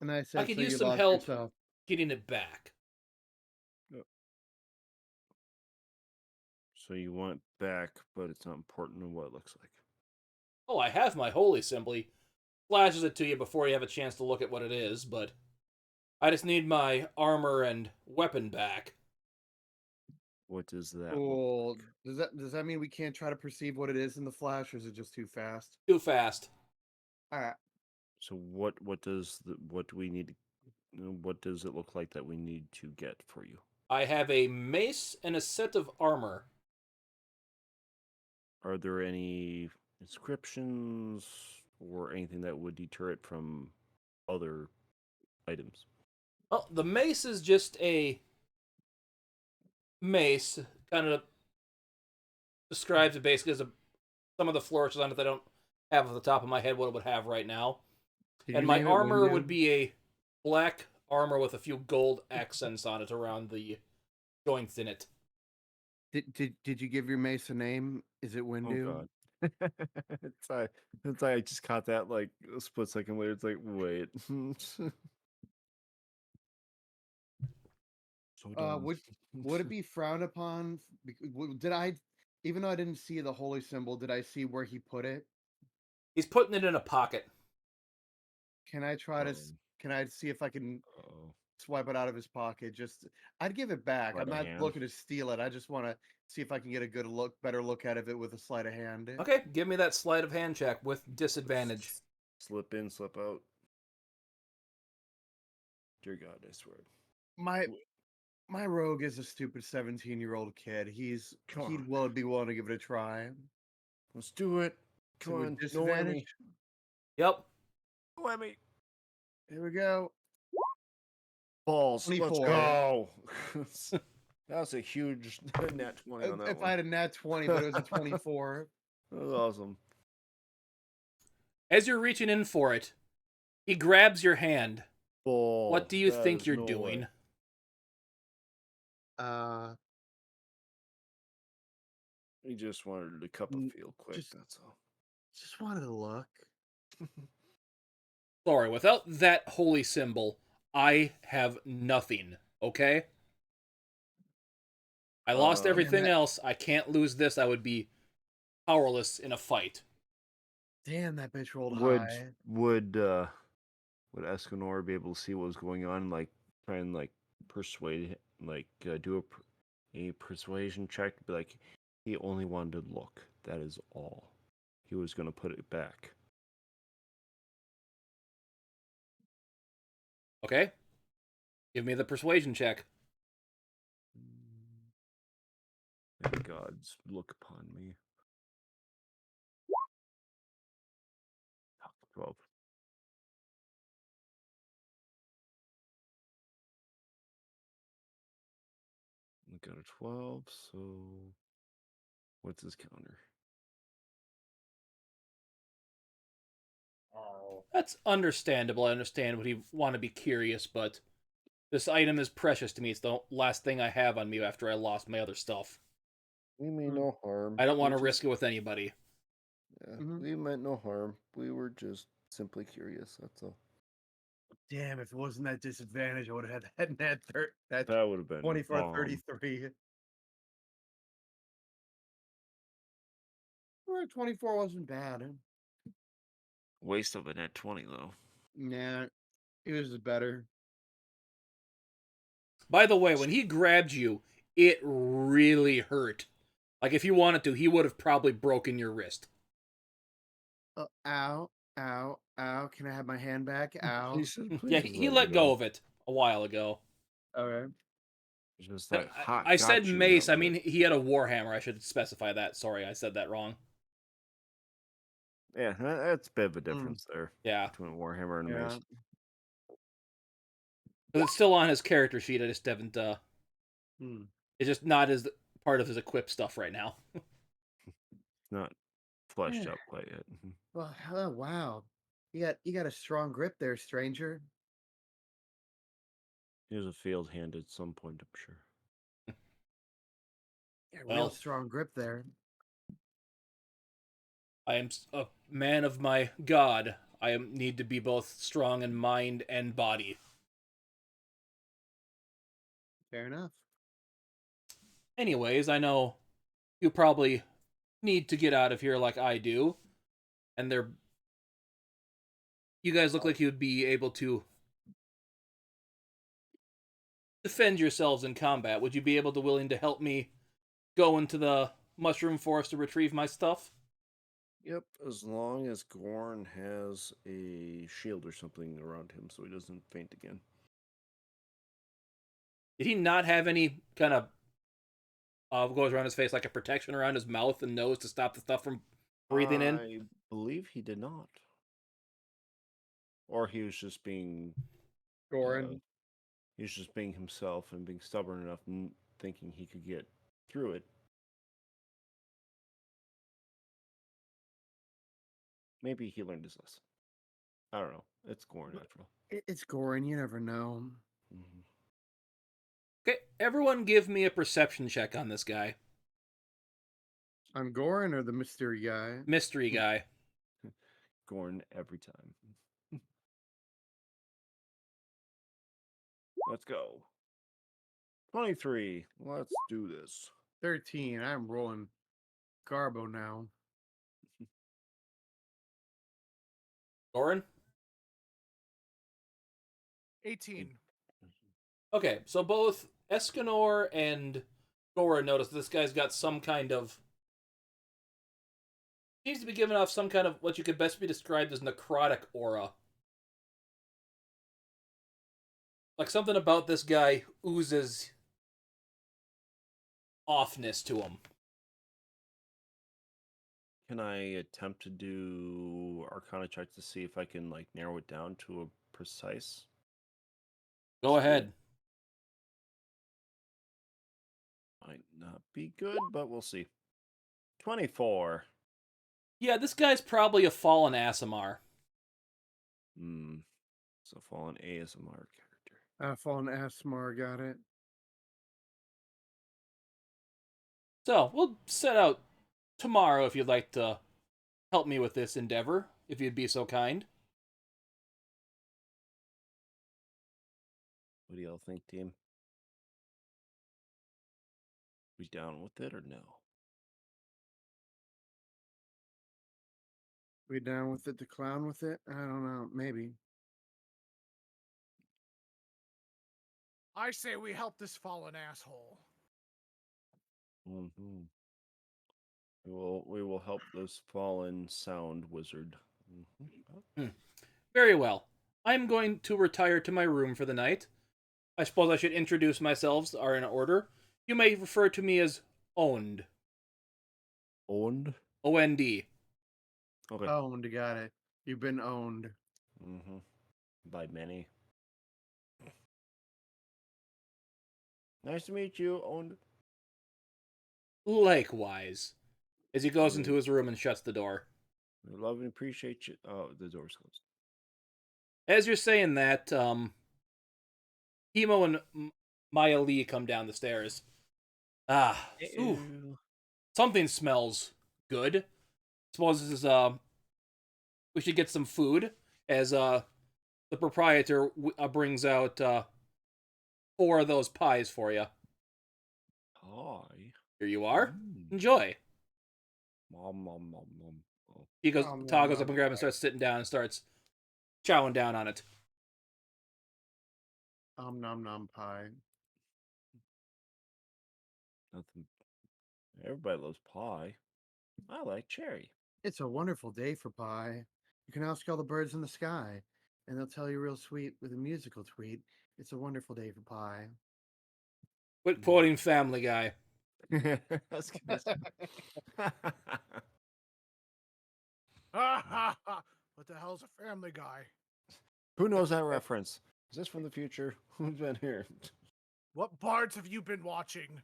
And I I said, could so use you some lost help yourself. getting it back. So you want back, but it's not important in what it looks like. Oh, I have my holy symbol. He flashes it to you before you have a chance to look at what it is, but I just need my armor and weapon back. What does that look Cool. like? Does that mean we can't try to perceive what it is in the flash, or is it just too fast? Too fast. All right. So what do we need? What does it look like that we need to get for you? I have a mace and a set of armor. Are there any inscriptions or anything that would deter it from other items? Well, the mace is just a mace. Kind of describes it basically as some of the flourishes on it that I don't have off the top of my head what it would have right now. Did And you my name it armor would Windu? be a black armor with a few gold accents on it around the joints in it. Did you give your mace a name? Is it Oh Windu? God! I just caught that like a split second later. It's like, wait. So dumb. Would it be frowned upon? Did I, even though I didn't see the holy symbol, did I see where he put it? He's putting it in a pocket. Can I try to? Um, Can I see if I can oh, swipe it out of his pocket? I'd give it back. sleight I'm of not hand. looking to steal it. I just want to see if I can get a better look at it with a sleight of hand. Okay, give me that sleight of hand check with disadvantage. Slip in, slip out. Dear God, I swear. My my rogue is a stupid 17-year-old kid. He'd Come on, be willing to give it a try. let's do it. So Come with on, no disadvantage. whammy. Yep. No whammy. Here we go. Balls. Let's 24. go. That was a huge nat 20 on that If one. I had a nat 20, but it was a 24. That was awesome. As you're reaching in for it, he grabs your hand. Ball. What do you That think is you're no doing? way. He just wanted a cup of feel quick, Just, that's all. just wanted to look. Sorry, without that holy symbol, I have nothing, okay? I lost Um, Damn everything that! else. I can't lose this. I would be powerless in a fight. Damn, that bitch rolled would high. would Escanor be able to see what was going on, like try and like persuade, like do a persuasion check to be like, he only wanted to look. That is all. He was going to put it back. Okay? Give me the persuasion check. May gods look upon me. 12. I got a 12, so what's his counter? That's understandable. I understand what he want to be curious, but this item is precious to me. It's the last thing I have on me after I lost my other stuff. We mean no harm. I don't want to risk it with anybody. Yeah, Mhm. we meant no harm. We were just simply curious. That's all. Damn, if it wasn't that disadvantage, I would have had that That would have been 24-33. Well, 24 wasn't bad. Waste of a net 20 though. Nah, it was better. By the way, when he grabbed you, it really hurt. Like, if he wanted to, he would have probably broken your wrist. Ow, ow, ow. Can I have my hand back? Ow. He said, Yeah, please he let go of it a while ago. Okay. Just like, hot. I said got you, mace. that I was mean, it. he had a warhammer. I should specify that. Sorry, I said that wrong. Yeah, that's a bit of a difference there Yeah, between Warhammer and Yeah. Mace. because it's still on his character sheet. I just haven't. Hmm. It's just not as part of his equip stuff right now. Not fleshed Yeah. up quite yet. Well, oh, wow. You got a strong grip there, stranger. He was a field hand at some point, I'm sure. Yeah, real Well, strong grip there. I am a man of my god. Need to be both strong in mind and body. Fair enough. Anyways, I know you probably need to get out of here like I do, and you guys look like you'd be able to defend yourselves in combat. Would you be willing to help me go into the mushroom forest to retrieve my stuff? Yep, as long as Goren has a shield or something around him so he doesn't faint again. Did he not have any kind of goes around his face like a protection around his mouth and nose to stop the stuff from breathing in? I believe he did not. Or he was just being Goren. he's just being himself and being stubborn enough and thinking he could get through it. Maybe he learned his lesson. I don't know. It's Goren after all. It's Goren. You never know. Mm-hmm. Okay, everyone give me a perception check on this guy. On Goren or the mystery guy? Mystery guy. Goren every time. Let's go. 23. Let's do this. 13. I'm rolling Garbo now. Goren? 18. Okay, so both Escanor and Goren notice this guy's got some kind of... seems to be giving off some kind of what you could best be described as necrotic aura. Like something about this guy oozes offness to him. Can I attempt to do Arcana checks to see if I can like narrow it down to a precise? Go ahead. Might not be good, but we'll see. 24. Yeah, this guy's probably a fallen Aasimar. So fallen ASMR character. Fallen Asmar got it. So, we'll set out tomorrow if you'd like to help me with this endeavor, if you'd be so kind. What do y'all think, team? We down with it or no? We down with it to clown with it? I don't know. Maybe. I say we help this fallen asshole. Mm-hmm. We will help this fallen sound wizard. Mm-hmm. Very well. I'm going to retire to my room for the night. I suppose I should introduce myself, are in order. You may refer to me as Owned. Owned? O-N-D. Okay. Owned, got it. You've been owned. Mm-hmm. By many. Nice to meet you, Owned. Likewise. As he goes into his room and shuts the door. We love and appreciate you. Oh, the door's closed. As you're saying that, Hemo and Maya Lee come down the stairs. Ah, ooh. Something smells good. Suppose this is, we should get some food, as, the proprietor brings out, 4 of those pies for you. Hi. Here you are. Enjoy. Mom, mom, mom, mom. Oh. He goes, Nom, nom, toggles up nom and grabs and pie. starts sitting down and starts chowing down on it. Nom nom pie. Nothing. Everybody loves pie. I like cherry. It's a wonderful day for pie. You can ask all the birds in the sky, and they'll tell you real sweet with a musical tweet. It's a wonderful day for pie. Quit quoting Family Guy. I was gonna say. What the hell's a Family Guy? Who knows that reference? Is this from the future? Who's been here? What parts have you been watching?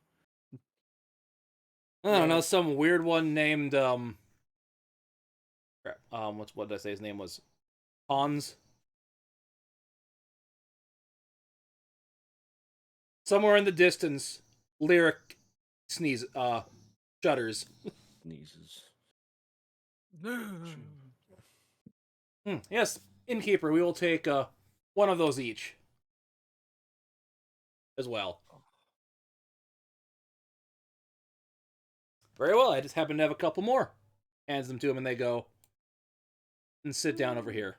I don't know, some weird one named crap, what did I say his name was? Hans. Somewhere in the distance, lyric shudders. Sneezes. Yes, innkeeper, we will take one of those each as well. Very well, I just happen to have a couple more. Hands them to him and they go and sit down over here.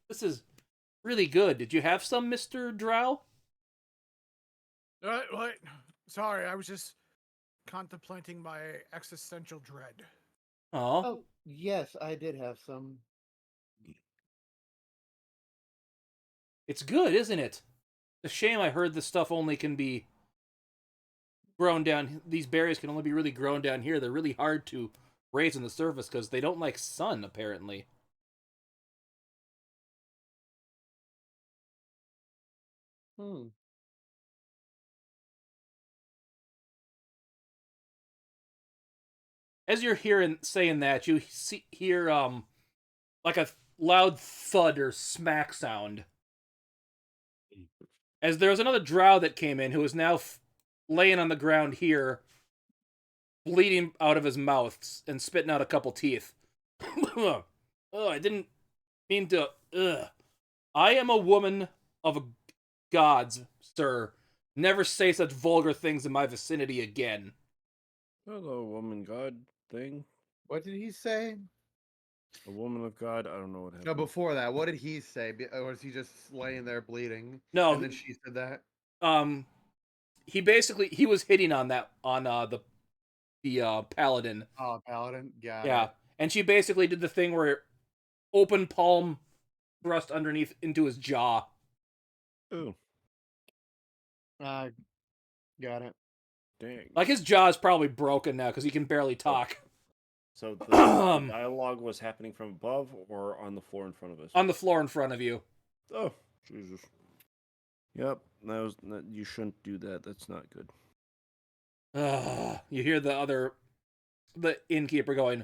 This is really good. Did you have some, Mr. Drow? What? Sorry, I was just contemplating my existential dread. Oh, Oh, yes, I did have some. it's good, isn't it? It's a shame I heard this stuff only can be grown down. These berries can only be really grown down here. They're really hard to raise on the surface because they don't like sun, apparently. Hmm. As you're saying that, you hear like a loud thud or smack sound. As there was another drow that came in who is now laying on the ground here, bleeding out of his mouth and spitting out a couple teeth. Oh, I didn't mean to. Ugh. I am a woman of gods, sir. Never say such vulgar things in my vicinity again. Hello, woman god thing. What did he say? A woman of God. I don't know what No, happened. before that, what did he say? Or was he just laying there bleeding? No, And then she said that? he was hitting on the paladin. Oh, paladin. Got Yeah, it. and she basically did the thing where open palm thrust underneath into his jaw. Oh, Got it. dang. Like his jaw is probably broken now because he can barely talk. So the dialogue was happening from above or on the floor in front of us? On the floor in front of you. Oh, Jesus. Yep, you shouldn't do that. That's not good. You hear the innkeeper going,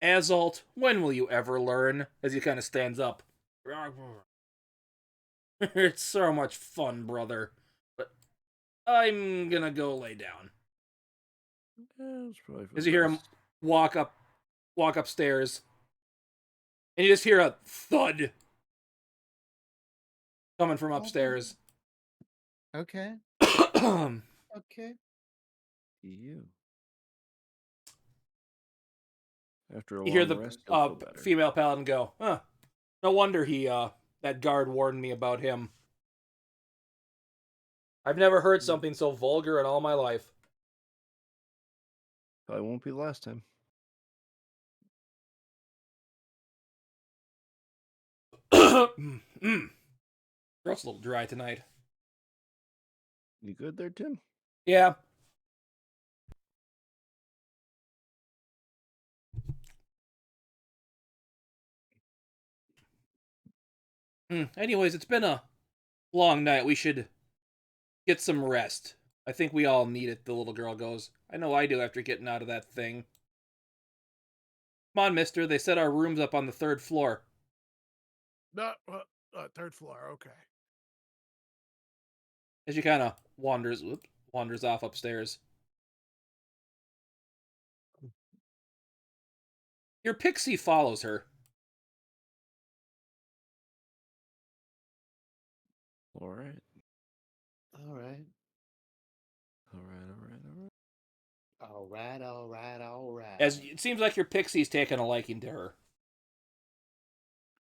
Azalt, when will you ever learn? As he kind of stands up. It's so much fun, brother. But I'm gonna go lay down. Yeah, it's probably for As the you hear him best. walk upstairs, and you just hear a thud coming from upstairs. Okay. You Okay. You. After a hear long the rest, you'll feel better. female paladin go, huh, no wonder that guard warned me about him. I've never heard something so vulgar in all my life. Probably won't be the last time. Throat's a little dry tonight. You good there, Tim? Yeah. Anyways, it's been a long night. We should get some rest. I think we all need it, the little girl goes. I know I do after getting out of that thing. Come on, mister. They set our rooms up on the 3rd floor. No, 3rd floor. Okay. As she kind of wanders off upstairs. Your pixie follows her. All right. All right. All right. All right. All right. All right. All right. All right. As it seems like your pixie's taken a liking to her.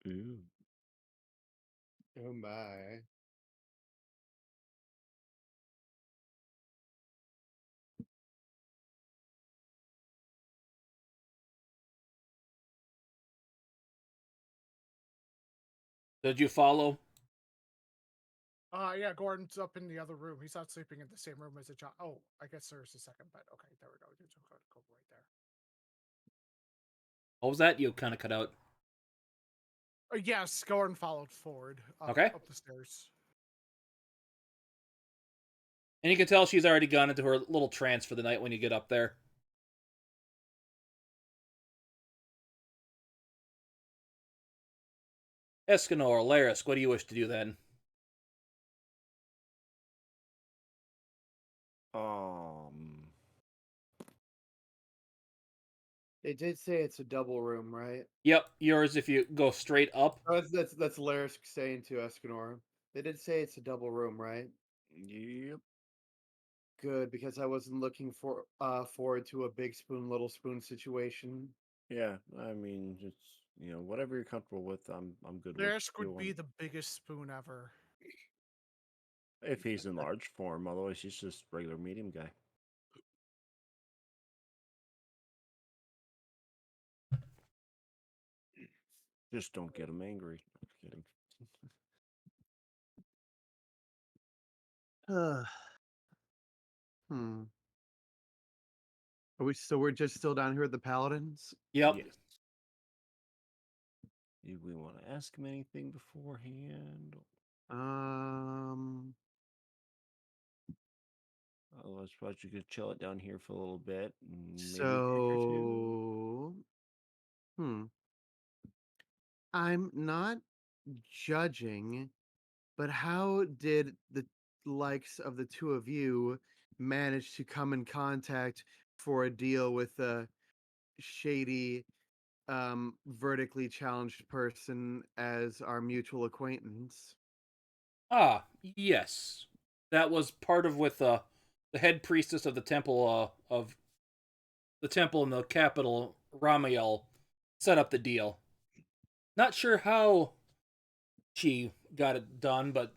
Ooh. Oh my. Did you follow? Yeah, Gordon's up in the other room. He's not sleeping in the same room as a child. Oh, I guess there's a second bed. Okay, there we go. Just go right there. What was that? You kind of cut out. Yes, Gordon followed forward Okay. up the stairs. And you can tell she's already gone into her little trance for the night when you get up there. Escanor, Larisk, what do you wish to do then? They did say it's a double room, right? Yep, yours if you go straight up. Oh, that's Larisk saying to Escanor. They did say it's a double room, right? Yep. Good, because I wasn't looking forward to a big spoon, little spoon situation. Yeah. I mean, just whatever you're comfortable with. I'm good with. This You would be want- the biggest spoon ever. if he's in large form. Otherwise, he's just regular medium guy. Just don't get him angry. I'm kidding. Hmm. We're just still down here at the Paladins? Yep. Yes. Do we want to ask him anything beforehand? Otherwise, probably you could chill it down here for a little bit. Maybe a drink or two. So, I'm not judging, but how did the likes of the two of you manage to come in contact for a deal with a shady, vertically challenged person as our mutual acquaintance? Ah, yes. That was part of with the head priestess of the temple in the capital, Ramiel, set up the deal. Not sure how she got it done, but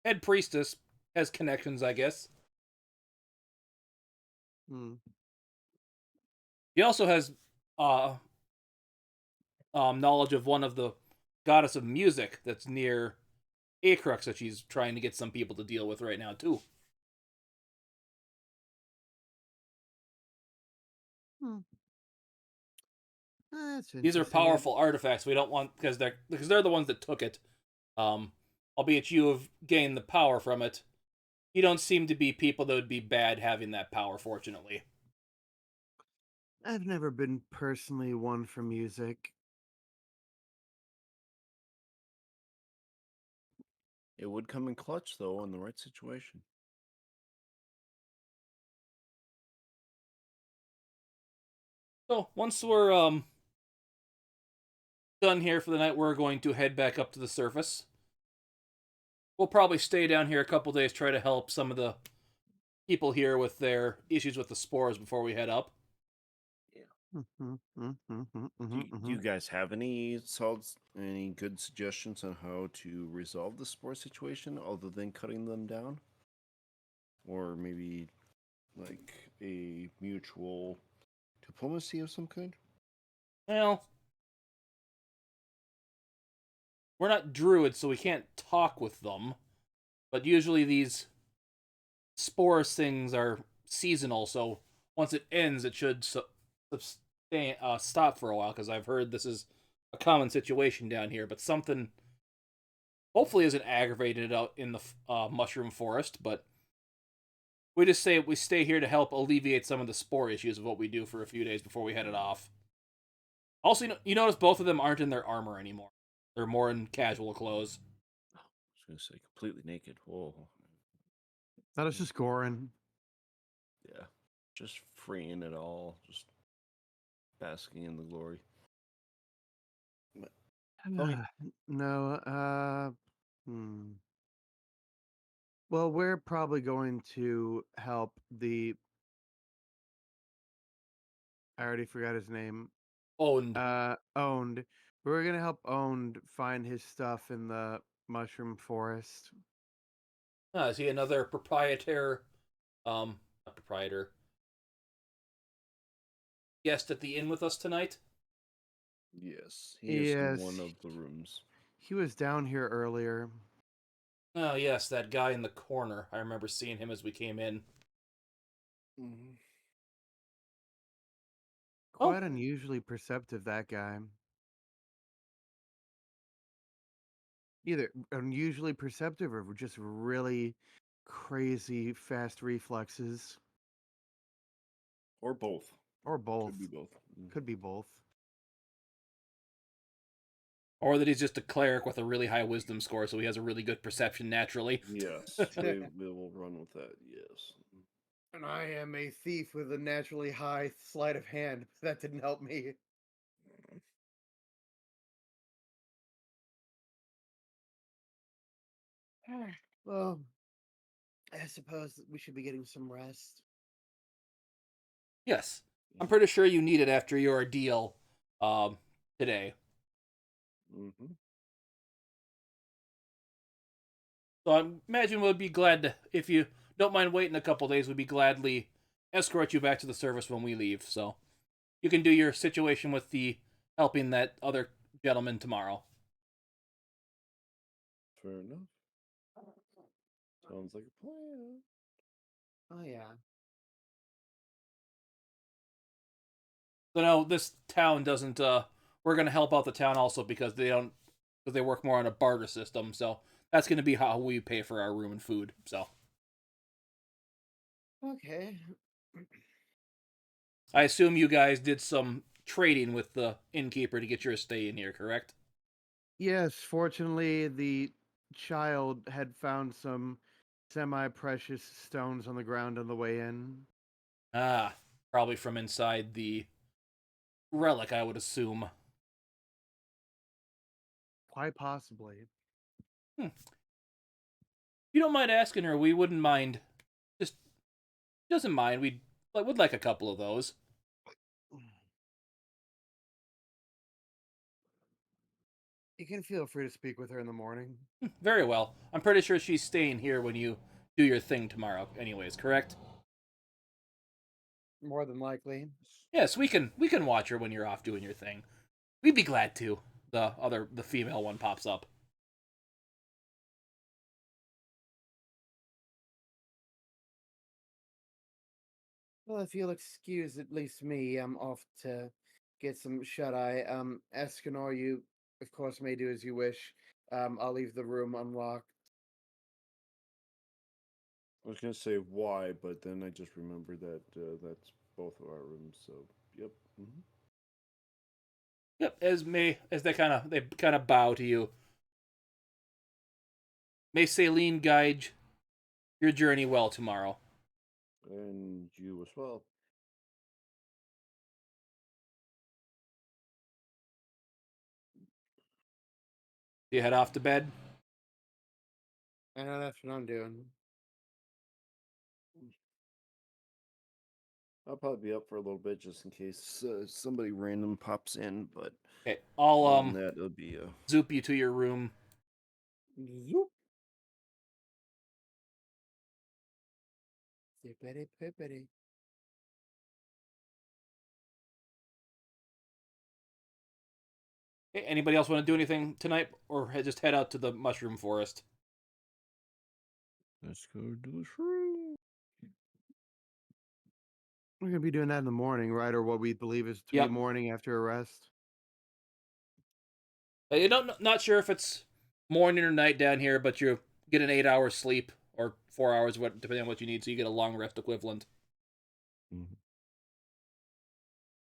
head priestess has connections, I guess. Hmm. He also has uh knowledge of one of the goddess of music that's near Acrux that she's trying to get some people to deal with right now too. Hmm. That's These are interesting. powerful artifacts. We don't want because they're the ones that took it. Albeit you have gained the power from it. You don't seem to be people that would be bad having that power, fortunately. I've never been personally one for music. It would come in clutch, though, in the right situation. So once we're done here for the night, we're going to head back up to the surface. We'll probably stay down here a couple days, try to help some of the people here with their issues with the spores before we head up. Do you guys have any any good suggestions on how to resolve the spore situation other than cutting them down? Or maybe like a mutual diplomacy of some kind? Well, we're not druids, so we can't talk with them. But usually these spore things are seasonal, so once it ends, it should stop for a while. Because I've heard this is a common situation down here. But something hopefully isn't aggravated out in the mushroom forest. But we just say we stay here to help alleviate some of the spore issues of what we do for a few days before we head it off. Also, you notice both of them aren't in their armor anymore. They're more in casual clothes. I was going to say completely naked. Whoa. That is just Goren. Yeah. Just freeing it all. Just basking in the glory. No, well, we're probably going to help the I already forgot his name. Owned. Owned. We're gonna help Owned find his stuff in the mushroom forest. Is he another proprietor? Not proprietor. Guest at the inn with us tonight? Yes, he is in one Yes, of the rooms. he was down here earlier. Oh, yes, that guy in the corner. I remember seeing him as we came in. Mm-hmm. Oh, Quite unusually perceptive, that guy. Either unusually perceptive or just really crazy fast reflexes. Or both. Or both. Could be both. Could be both. or that he's just a cleric with a really high wisdom score, so he has a really good perception naturally. Yes, we will run with that. Yes. And I am a thief with a naturally high sleight of hand. That didn't help me. Well, I suppose we should be getting some rest. Yes, I'm pretty sure you need it after your ordeal today. Mm-hmm. So I imagine we'd be glad to, if you don't mind waiting a couple days, we'd be gladly escort you back to the service when we leave. So you can do your situation with the helping that other gentleman tomorrow. Fair enough. Sounds like a plan. Oh yeah. So no, this town doesn't. We're gonna help out the town also because they work more on a barter system. So that's gonna be how we pay for our room and food. So Okay. I assume you guys did some trading with the innkeeper to get your stay in here, correct? Yes, fortunately, the child had found some semi-precious stones on the ground on the way in. Ah, probably from inside the relic, I would assume. Quite possibly. If you don't mind asking her, we wouldn't mind. Just doesn't mind. Would like a couple of those. You can feel free to speak with her in the morning. Very well. I'm pretty sure she's staying here when you do your thing tomorrow. Anyways, correct? More than likely. Yes, we can watch her when you're off doing your thing. We'd be glad to. The female one pops up. Well, if you'll excuse at least me, I'm off to get some shut-eye. Escanor, you, of course, may do as you wish. I'll leave the room unlocked. I was gonna say why, but then I just remembered that that's both of our rooms. So, yep. Mm-hmm. Yep. As they kind of bow to you. May Celine guide your journey well tomorrow. And you as well. Do you head off to bed? I know that's what I'm doing. I'll probably be up for a little bit just in case somebody random pops in, but Okay, I'll other than that, it'll be zoop you to your room. Zoop. Zippity pippity. Okay, anybody else want to do anything tonight, or just head out to the mushroom forest? let's go to the shroom. We're gonna be doing that in the morning, right? Or what we believe is to be Yep. morning after a rest. You don't not sure if it's morning or night down here, but you get an 8 hour sleep or 4 hours, depending on what you need, so you get a long rest equivalent. Mm-hmm.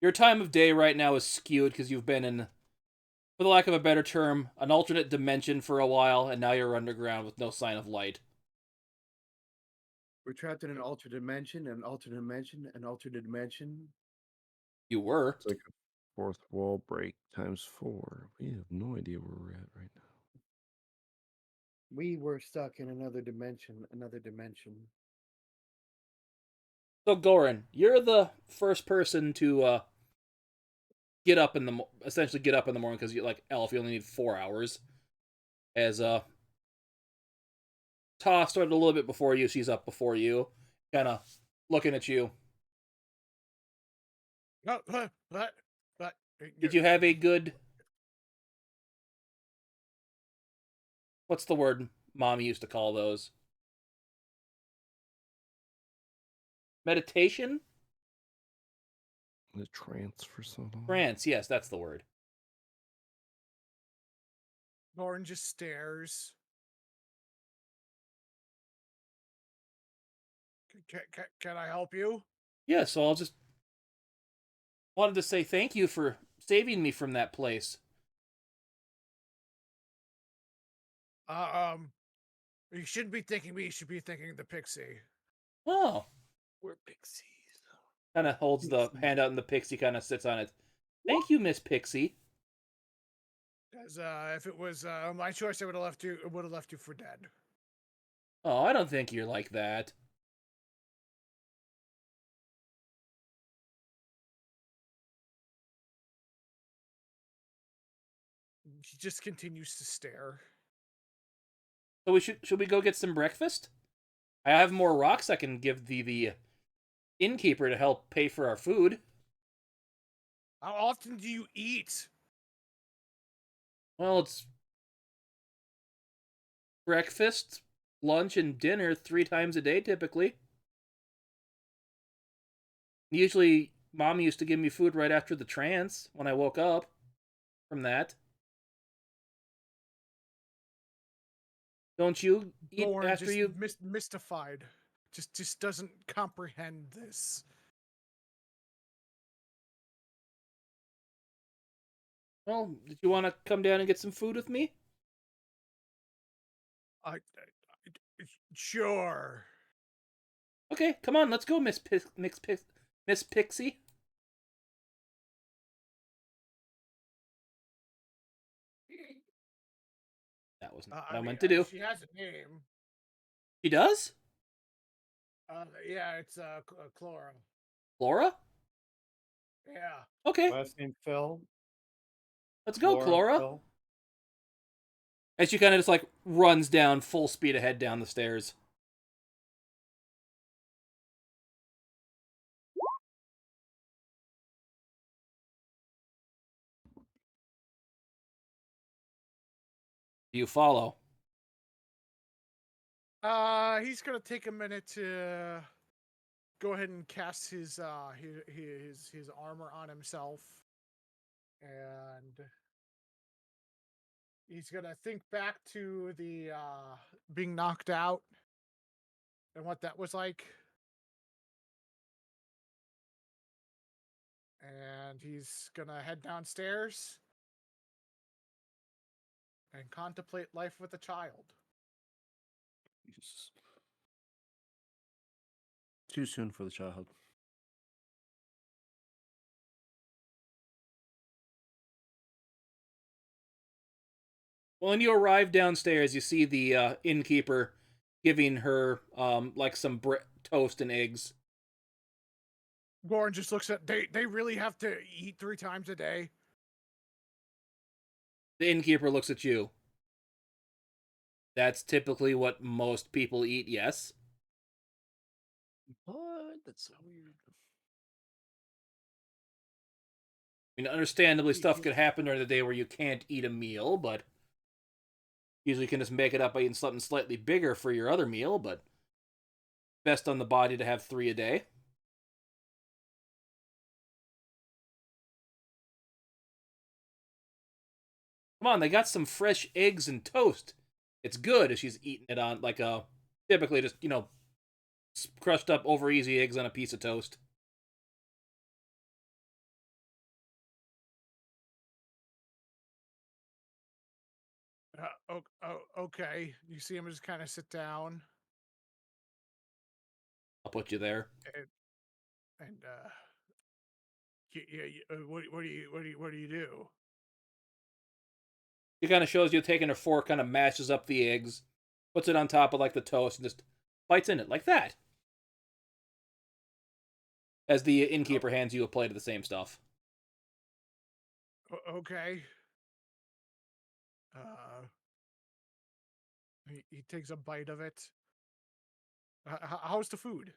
Your time of day right now is skewed because you've been in, for the lack of a better term, an alternate dimension for a while, and now you're underground with no sign of light. We're trapped in an alternate dimension, an alternate dimension, an alternate dimension. You were. It's like Fourth wall break times 4. We have no idea where we're at right now. We were stuck in another dimension. Another dimension. So Goren, you're the first person to get up in the essentially get up in the morning because you like Elf. You only need 4 hours. As Ta started a little bit before you. She's up before you, kind of looking at you. But Did you have a good? What's the word Mommy used to call those? Meditation? The trance for so long. Trance, yes, that's the word. Goren just stares. Can I help you? Yeah, so I'll just wanted to say thank you for saving me from that place. You shouldn't be thanking me. You should be thanking the pixie. Oh, We're pixies. kind of holds the hand out and the pixie kind of sits on it. Thank you, Miss Pixie. Because if it was my choice, I would have left you. Would have left you for dead. Oh, I don't think you're like that. He just continues to stare. So should we go get some breakfast? I have more rocks I can give the innkeeper to help pay for our food. How often do you eat? Well, it's breakfast, lunch, and dinner 3 times a day typically. Usually, Mom used to give me food right after the trance when I woke up from that. Don't you eat Goren after just you? mystified. Just doesn't comprehend this. Well, did you want to come down and get some food with me? Sure. Okay, come on, let's go, Miss Pixie. That wasn't what I meant to do. She has a name. She does? Yeah, it's Chlora. Flora? Yeah. Okay, Last name Phil. let's go, Chlora. Phil. And she kind of just like runs down full speed ahead down the stairs. Do you follow? He's gonna take a minute to go ahead and cast his armor on himself, and he's gonna think back to the being knocked out and what that was like, and he's gonna head downstairs and contemplate life with a child. Jesus. Too soon for the child. Well, when you arrive downstairs, you see the innkeeper giving her like some toast and eggs. Goren just looks at they really have to eat 3 times a day. The innkeeper looks at you. That's typically what most people eat, yes. What? That's so weird. I mean, understandably, stuff could happen during the day where you can't eat a meal, but usually you can just make it up by eating something slightly bigger for your other meal, but best on the body to have 3 a day. Come on, they got some fresh eggs and toast. It's good as she's eating it on like a typically just, crushed up over easy eggs on a piece of toast. Okay. You see him just kind of sit down I'll put you there. and What do you do? He kind of shows you taking a fork, kind of mashes up the eggs, puts it on top of like the toast, and just bites in it like that. As the innkeeper hands you a plate of the same stuff. Okay. He takes a bite of it. How's the food?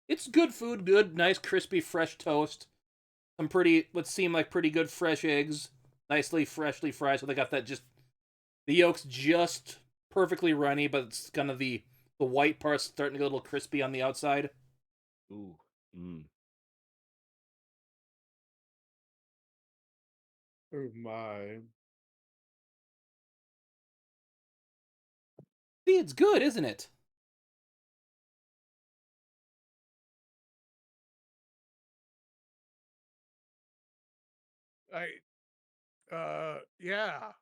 It's good food, good, nice, crispy, fresh toast. Some pretty, what seem like pretty good fresh eggs. Nicely, freshly fried, so they got that just, the yolk's just perfectly runny, but it's kind of the white part's starting to get a little crispy on the outside. Ooh. Mm. Oh my. See, it's good, isn't it? Yeah.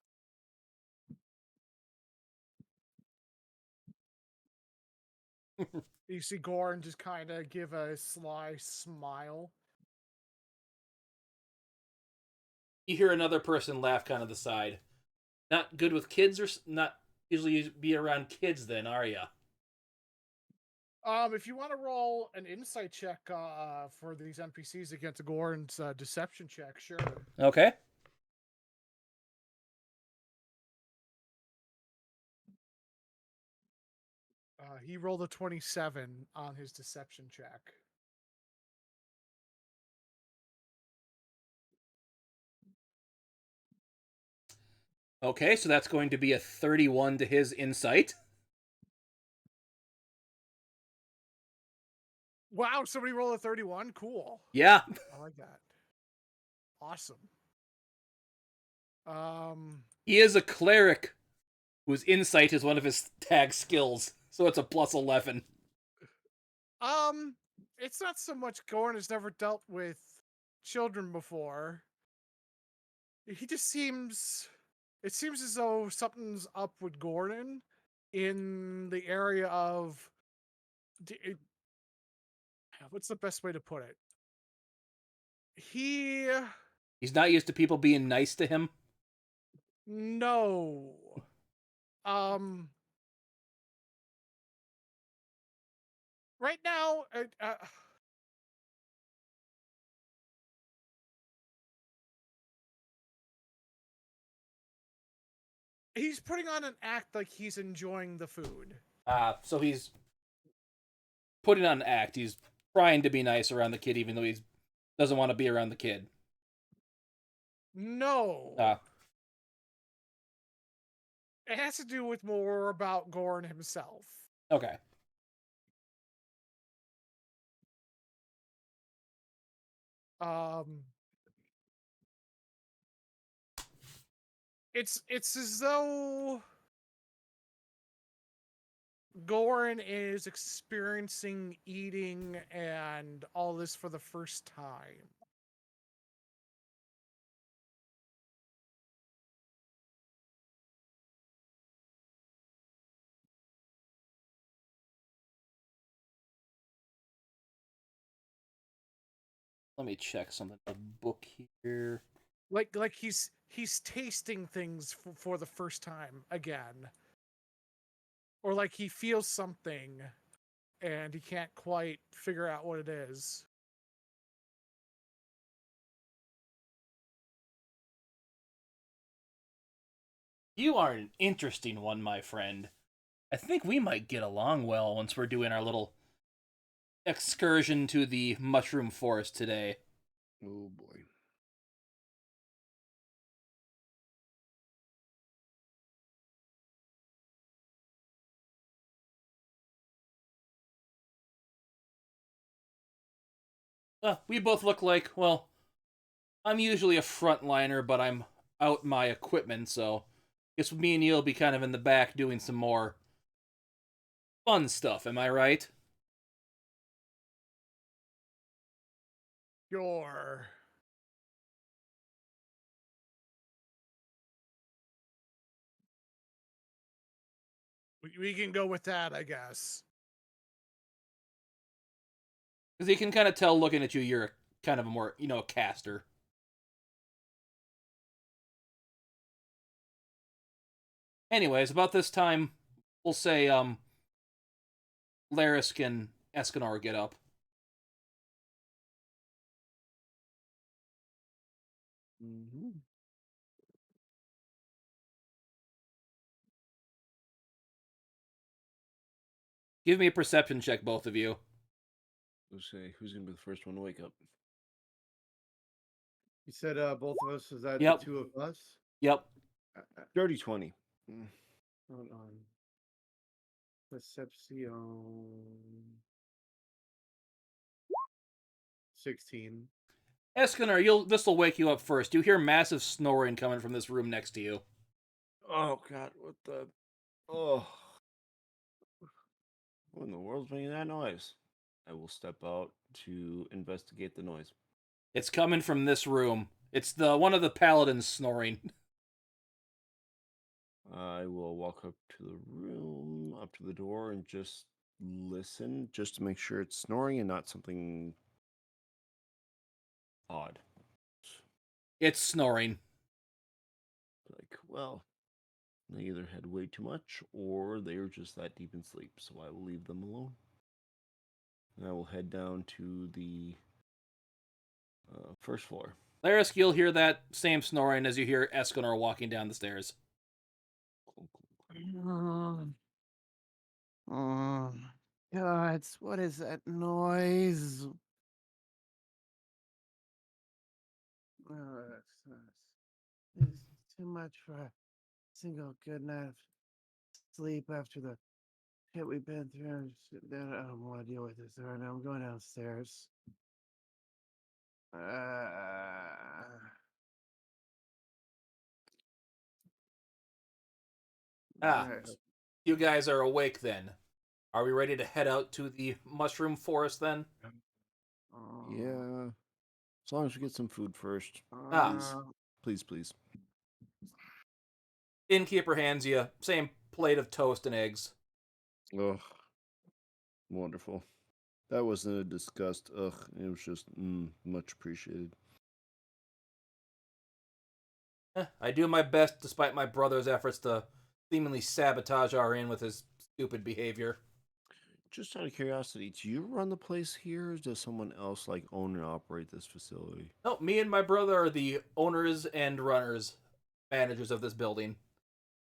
You see Goren just kind of give a sly smile. You hear another person laugh kind of the side. Not good with kids, or not usually be around kids then, are ya? If you want to roll an insight check for these NPCs against Goren's deception check, sure. Okay. He rolled a 27 on his deception check. Okay, so that's going to be a 31 to his insight. Wow, somebody rolled a 31? Cool. Yeah. I like that. Awesome. He is a cleric whose insight is one of his tag skills, so it's a plus 11. It's not so much Goren has never dealt with children before. He just seems, it seems as though something's up with Goren in the area of, what's the best way to put it? He's not used to people being nice to him. No. Right now, he's putting on an act like he's enjoying the food. So he's putting on an act. He's trying to be nice around the kid, even though he doesn't want to be around the kid. No. It has to do with more about Goren himself. Okay. It's as though Goren is experiencing eating and all this for the first time. Let me check something in the book here. Like he's tasting things for the first time again. Or like he feels something and he can't quite figure out what it is. You are an interesting one, my friend. I think we might get along well once we're doing our little excursion to the mushroom forest today. Oh boy. We both look like, well, I'm usually a frontliner, but I'm out my equipment, so I guess me and you'll be kind of in the back doing some more fun stuff, am I right? Sure. We can go with that, I guess. Because you can kind of tell looking at you, you're a kind of a more, a caster. Anyways, about this time, we'll say, Larisk and Escanor get up. Mm-hmm. Give me a perception check, both of you. Let's say, who's gonna be the first one to wake up? You said both of us. Is that Yep. the two of us? Yep. Dirty 20. Hold on. Perception. 16. Escanor, this will wake you up first. You hear massive snoring coming from this room next to you. Oh God, what the? Oh, what in the world's making that noise? I will step out to investigate the noise. It's coming from this room. It's one of the paladins snoring. I will walk up to the room, up to the door, and just listen, just to make sure it's snoring and not something odd. It's snoring. Like, well, they either had way too much or they were just that deep in sleep, so I will leave them alone. And I will head down to the first floor. Larisk, you'll hear that same snoring as you hear Escanor walking down the stairs. Oh, God, what is that noise? It's too much for a single good night of sleep after the shit we've been through. I don't want to deal with this right now. I'm going downstairs. Alright. You guys are awake then. Are we ready to head out to the mushroom forest then? Yeah. As long as we get some food first. Please, please. Innkeeper hands you same plate of toast and eggs. Ugh. Wonderful. That wasn't a disgust. Ugh. It was just much appreciated. I do my best despite my brother's efforts to seemingly sabotage our inn with his stupid behavior. Just out of curiosity, do you run the place here, or does someone else like own and operate this facility? No, me and my brother are the owners and runners, managers of this building.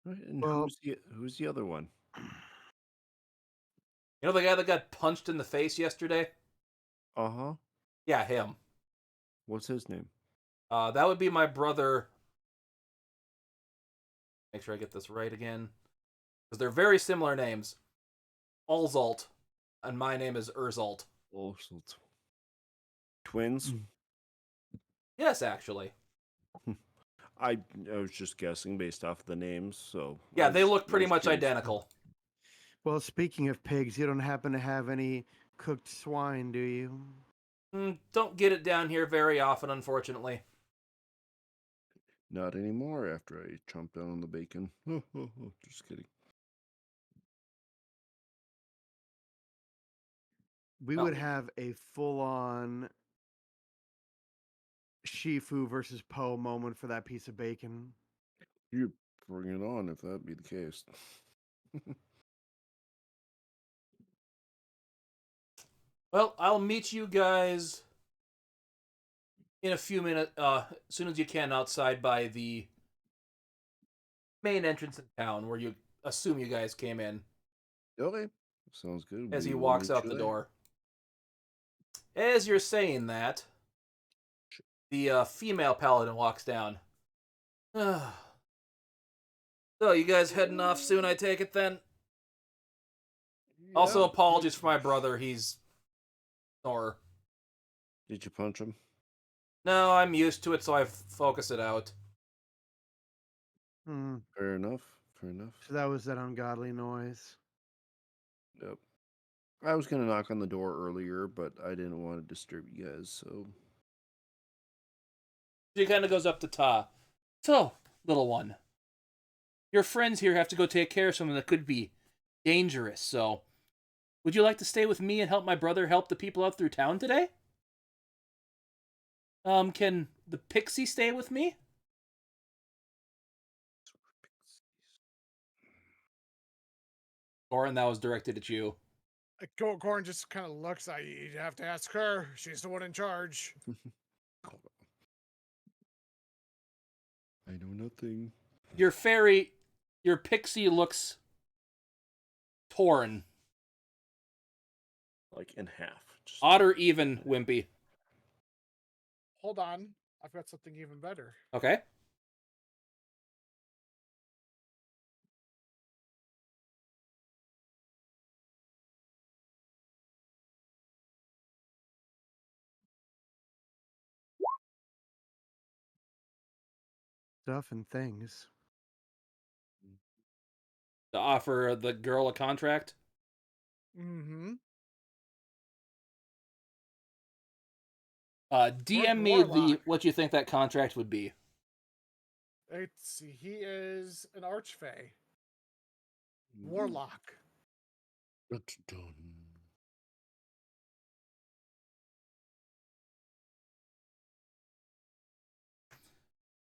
Right, and Well- who's the other one? You know the guy that got punched in the face yesterday? Uh-huh. Yeah, him. What's his name? That would be my brother. Make sure I get this right again. Because they're very similar names. Alzalt. And my name is Urzalt. Also, twins? Yes, actually. I was just guessing based off of the names, so... Yeah, they look I pretty was much curious. identical. Well, speaking of pigs, you don't happen to have any cooked swine, do you? Don't get it down here very often, unfortunately. Not anymore after I chomped down on the bacon. Just kidding. We Oh. would have a full-on Shifu versus Poe moment for that piece of bacon. You bring it on if that be the case. Well, I'll meet you guys in a few minutes, as soon as you can, outside by the main entrance in town, where you assume you guys came in, Okay. Sounds good. as he We will walks meet out you the there. door. As you're saying that, the female paladin walks down. So, you guys heading off soon, I take it then? Also, Yeah. apologies for my brother, he's snorer. Did you punch him? No, I'm used to it, so I focus it out. Fair enough. Fair enough. So that was that ungodly noise. Yep. I was gonna knock on the door earlier, but I didn't want to disturb you guys, so... She kind of goes up to Ta. So, little one, your friends here have to go take care of someone that could be dangerous, so would you like to stay with me and help my brother help the people out through town today? Can the pixie stay with me? Goren, that was directed at you. Goren just kind of looks. You'd have to ask her. She's the one in charge. I know nothing. Your pixie looks torn. Like in half. Just Odd or even, Wimpy. Hold on. I've got something even better. Okay. Stuff and things. To offer the girl a contract. Mm-hmm. DM me Warlock. what you think that contract would be. Let's see. He is an archfey. Mm. Warlock. That's done.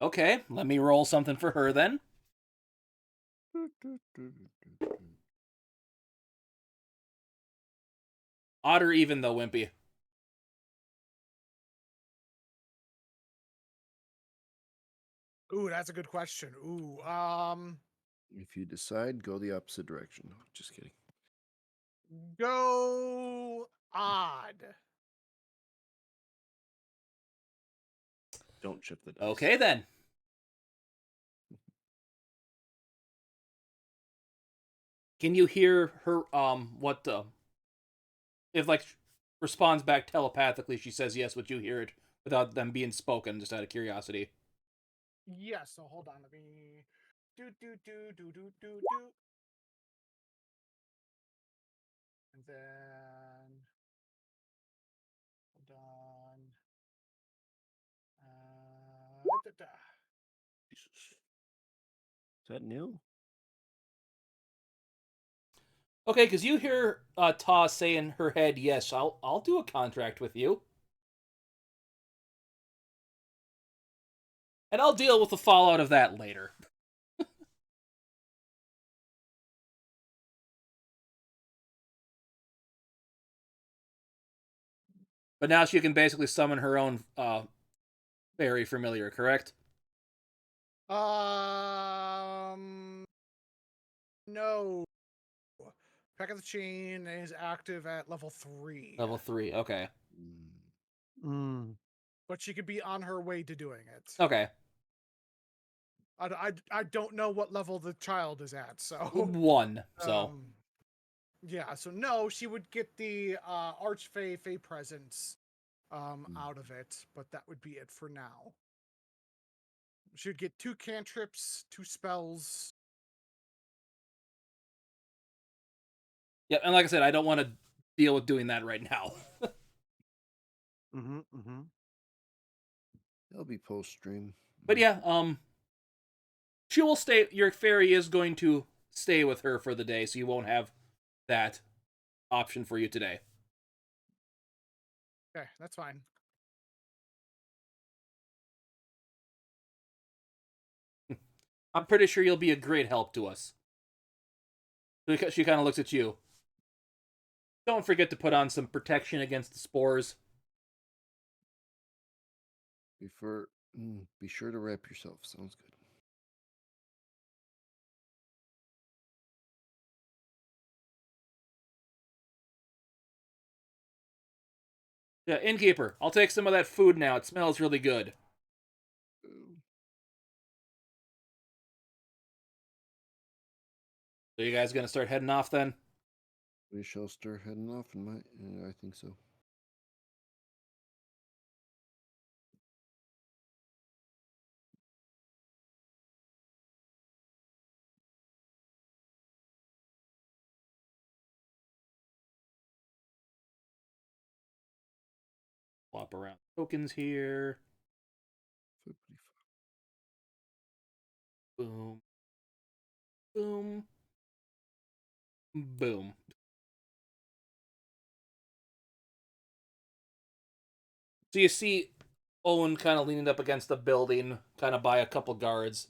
Okay, let me roll something for her then. Odd or even though, Wimpy. Ooh, that's a good question. Ooh, If you decide, go the opposite direction. No, just kidding. go odd. Don't chip the dice. Okay then. Can you hear her what if like responds back telepathically, she says yes, would you hear it without them being spoken, just out of curiosity? Yes. So hold on. Let me do. And then hold on. Jesus. Is that new? Okay, because you hear Ta say in her head, yes, I'll do a contract with you. And I'll deal with the fallout of that later. But now she can basically summon her own fairy familiar, correct? No. Pack of the Chain is active at level 3. Level 3, okay. Mm. But she could be on her way to doing it. Okay. I don't know what level the child is at, so 1, so. Yeah, so no, she would get the Archfey Fey presence out of it, but that would be it for now. She'd get 2 cantrips, 2 spells. Yeah, and like I said, I don't want to deal with doing that right now. That'll be post stream. But yeah, she will stay. Your fairy is going to stay with her for the day, so you won't have that option for you today. Okay, that's fine. I'm pretty sure you'll be a great help to us. She kind of looks at you. Don't forget to put on some protection against the spores. Be sure to wrap yourself. Sounds good. Yeah, innkeeper, I'll take some of that food now. It smells really good. So you guys gonna start heading off then? We shall start heading off. I think so. Swap around tokens here. Boom. Boom. Boom. So you see Owen kind of leaning up against the building, kind of by a couple guards.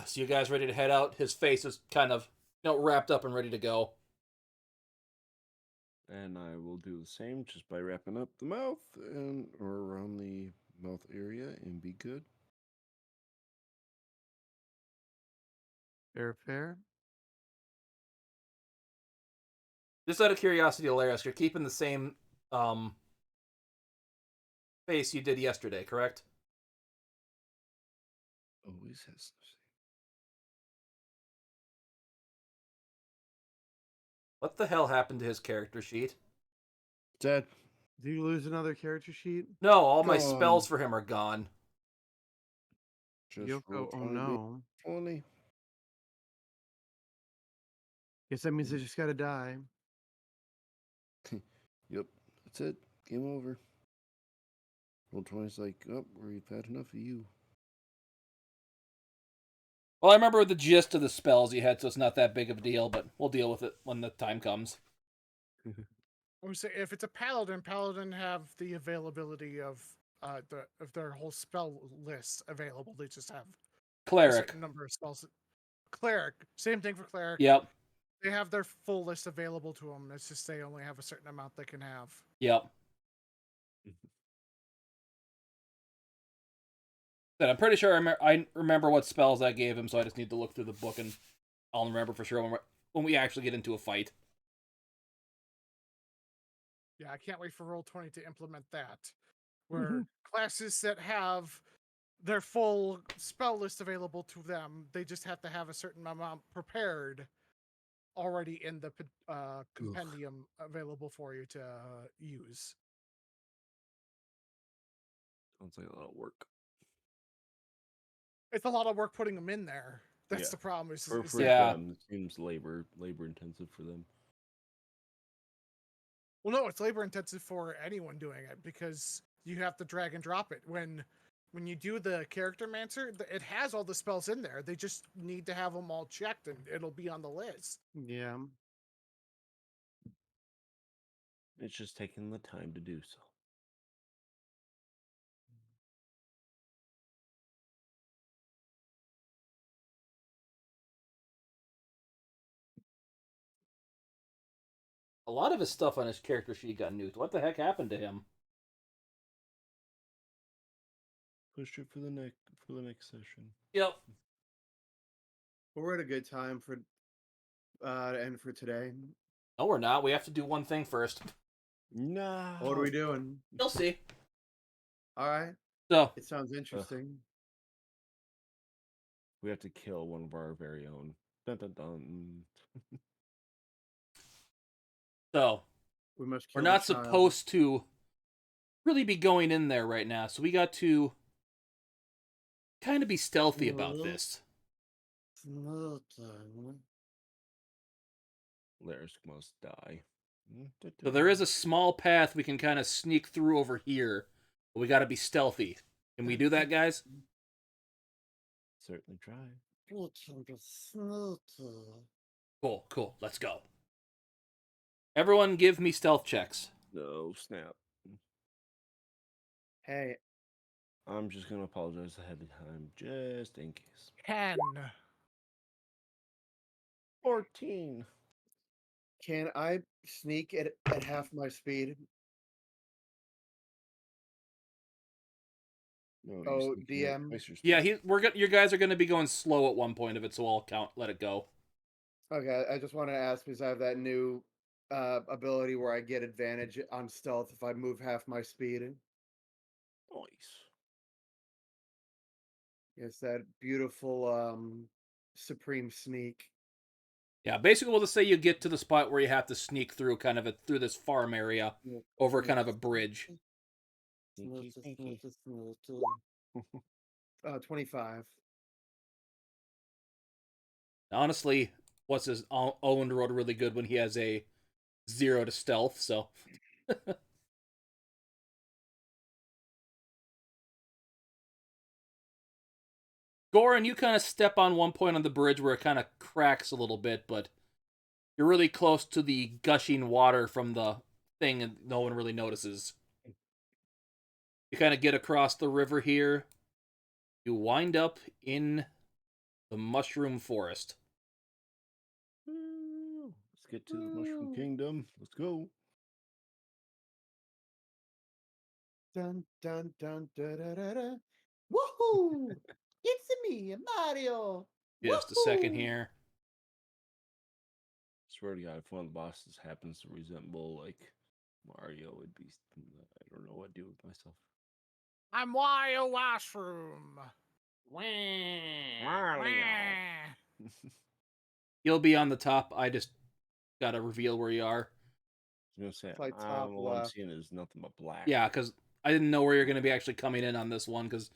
So you guys ready to head out? His face is kind of, wrapped up and ready to go. And I will do the same just by wrapping up the mouth and or around the mouth area and be good. Fair. Just out of curiosity, Alaris, you're keeping the same face you did yesterday, correct? Always has. What the hell happened to his character sheet? Dead. Do you lose another character sheet? No, all my Gone. spells for him are gone. Just Yoko, roll oh 20 no. 20. Guess that means I just gotta die. Yep, that's it. Game over. Roll 20's like, oh, we've had enough of you. Well, I remember the gist of the spells you had, so it's not that big of a deal, but we'll deal with it when the time comes. I would say if it's a paladin have the availability of their whole spell list available. They just have a Cleric. certain number of spells. Cleric, same thing for cleric. Yep. They have their full list available to them. It's just they only have a certain amount they can have. Yep. But I'm pretty sure I remember what spells I gave him, so I just need to look through the book and I'll remember for sure when we actually get into a fight. Yeah, I can't wait for Roll20 to implement that. Where classes that have their full spell list available to them, they just have to have a certain amount prepared already in the compendium available for you to use. Sounds like a lot of work. It's a lot of work putting them in there. That's Yeah. the problem. For Yeah. them, it seems labor intensive for them. Well, no, it's labor intensive for anyone doing it because you have to drag and drop it. When you do the character mancer, it has all the spells in there. They just need to have them all checked, and it'll be on the list. Yeah. It's just taking the time to do so. A lot of his stuff on his character sheet got nuked. What the heck happened to him? Push it for the next session. Yep. Well, we're at a good time for end for today. No, we're not. We have to do one thing first. No. What are we doing? You'll see. All right. So, It sounds interesting. We have to kill one of our very own. Dun dun dun. so We must we're kill not the child. supposed to really be going in there right now, so we got to kind of be stealthy about this. Laris must die. So there is a small path we can kind of sneak through over here, but we got to be stealthy. Can we do that, guys? Certainly try. Cool. Let's go. Everyone give me stealth checks. No snap. Hey, I'm just gonna apologize ahead of time, just in case. 10. 14. can I sneak at half my speed? No, you're Oh, sneaking at DM? twice your Yeah, speed. you guys are going to be going slow at one point of it, so I'll let it go. Okay, I just wanted to ask because I have that new ability where I get advantage on stealth if I move half my speed. Nice. It's that beautiful supreme sneak. Yeah, basically we'll just say you get to the spot where you have to sneak through through this farm area over kind of a bridge. Sneaky, sneaky. 25. Honestly, Owen rolled really good when he has a 0 to stealth, so. Goren, you kind of step on one point on the bridge where it kind of cracks a little bit, but you're really close to the gushing water from the thing and no one really notices. You kind of get across the river here. You wind up in the mushroom forest. Let's get to the Mushroom Woo. Kingdom. Let's go. Dun dun dun da da da da. Woohoo! It's me, Mario. Just a second Woohoo! here. Swear to God, if one of the bosses happens to resemble like Mario, it'd be. I don't know what to do with myself. I'm Wario Washroom. Wah, Mario. wah. You'll be on the top. I just gotta reveal where you are. I was gonna say, It's like top all I'm left. seeing is nothing but black. Yeah, because I didn't know where you're going to be actually coming in on this one, because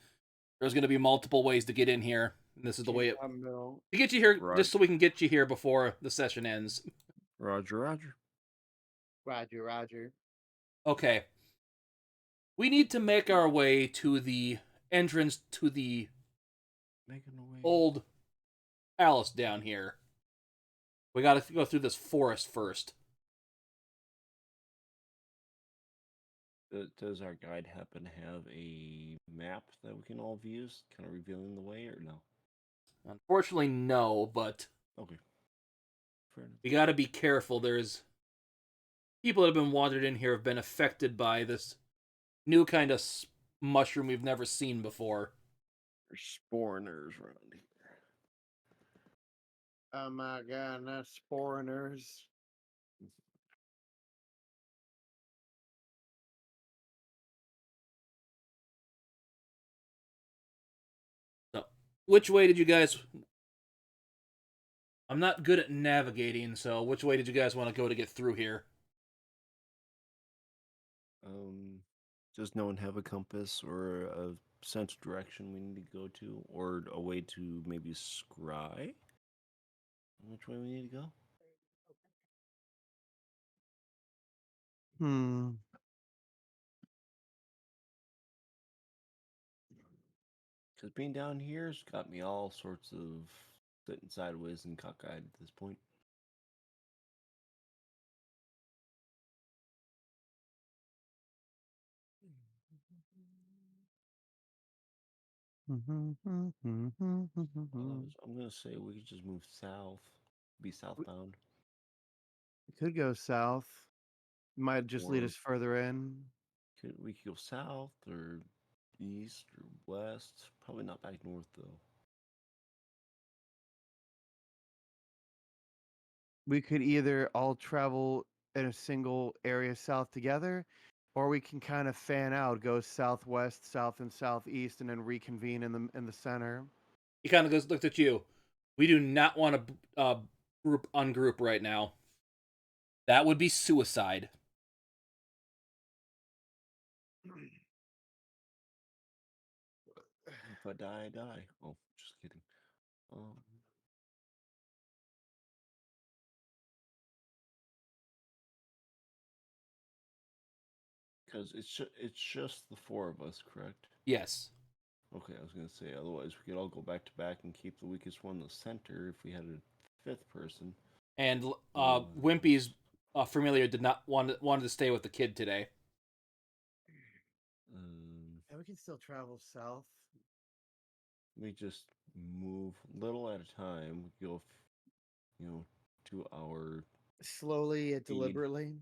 there's going to be multiple ways to get in here. And this is the way it... Middle. To get you here, Right. just so we can get you here before the session ends. Roger, Roger. Roger, Roger. Okay. We need to make our way to the entrance to the Making a way. old palace down here. We got to go through this forest first. Does our guide happen to have a map that we can all use, kind of revealing the way, or no? Unfortunately, no, but Okay. Fair enough. we got to be careful. There's people that have been wandered in here have been affected by this new kind of mushroom we've never seen before. There's sporeners around here. Oh my god, that's foreigners. So, which way did you guys... I'm not good at navigating, so which way did you guys want to go to get through here? Does no one have a compass or a sense of direction we need to go to, or a way to maybe scry which way we need to go? Because being down here's got me all sorts of sitting sideways and cockeyed at this point. I'm gonna say we could just move south, be southbound. We could go south. Might just lead Or- us further in. We could go south or east or west. Probably not back north though. We could either all travel in a single area south together, or we can kind of fan out, go southwest, south, and southeast, and then reconvene in the center. He kind of goes, looked at you. We do not want to ungroup right now. That would be suicide. If I die, I die. Oh, just kidding. Because it's just the four of us, correct? Yes. Okay, I was gonna say otherwise we could all go back to back and keep the weakest one in the center if we had a fifth person. And Otherwise- Wimpy's familiar did not wanted to stay with the kid today. And we can still travel south. We just move little at a time. We go, 2 hour. Slowly and Speed. deliberately.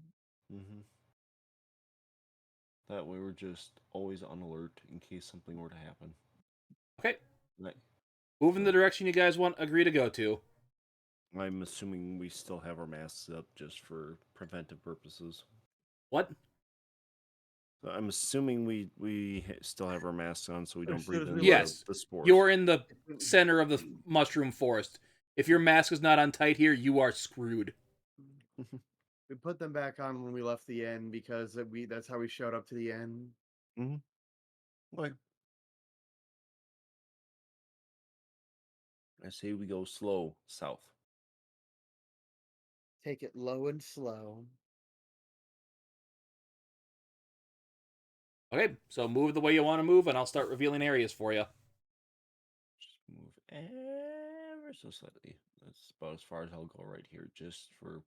Mm-hmm. That way we're just always on alert in case something were to happen. Okay. Right. Move in the direction you guys agree to go to. I'm assuming we still have our masks up just for preventive purposes. What? So I'm assuming we still have our masks on so we As don't soon breathe as in we Yes. the spores. You're in the center of the mushroom forest. If your mask is not untight here, you are screwed. We put them back on when we left the inn because that's how we showed up to the inn. Okay. I say we go slow south. Take it low and slow. Okay, so move the way you want to move, and I'll start revealing areas for you. Just move ever so slightly. That's about as far as I'll go right here, just for.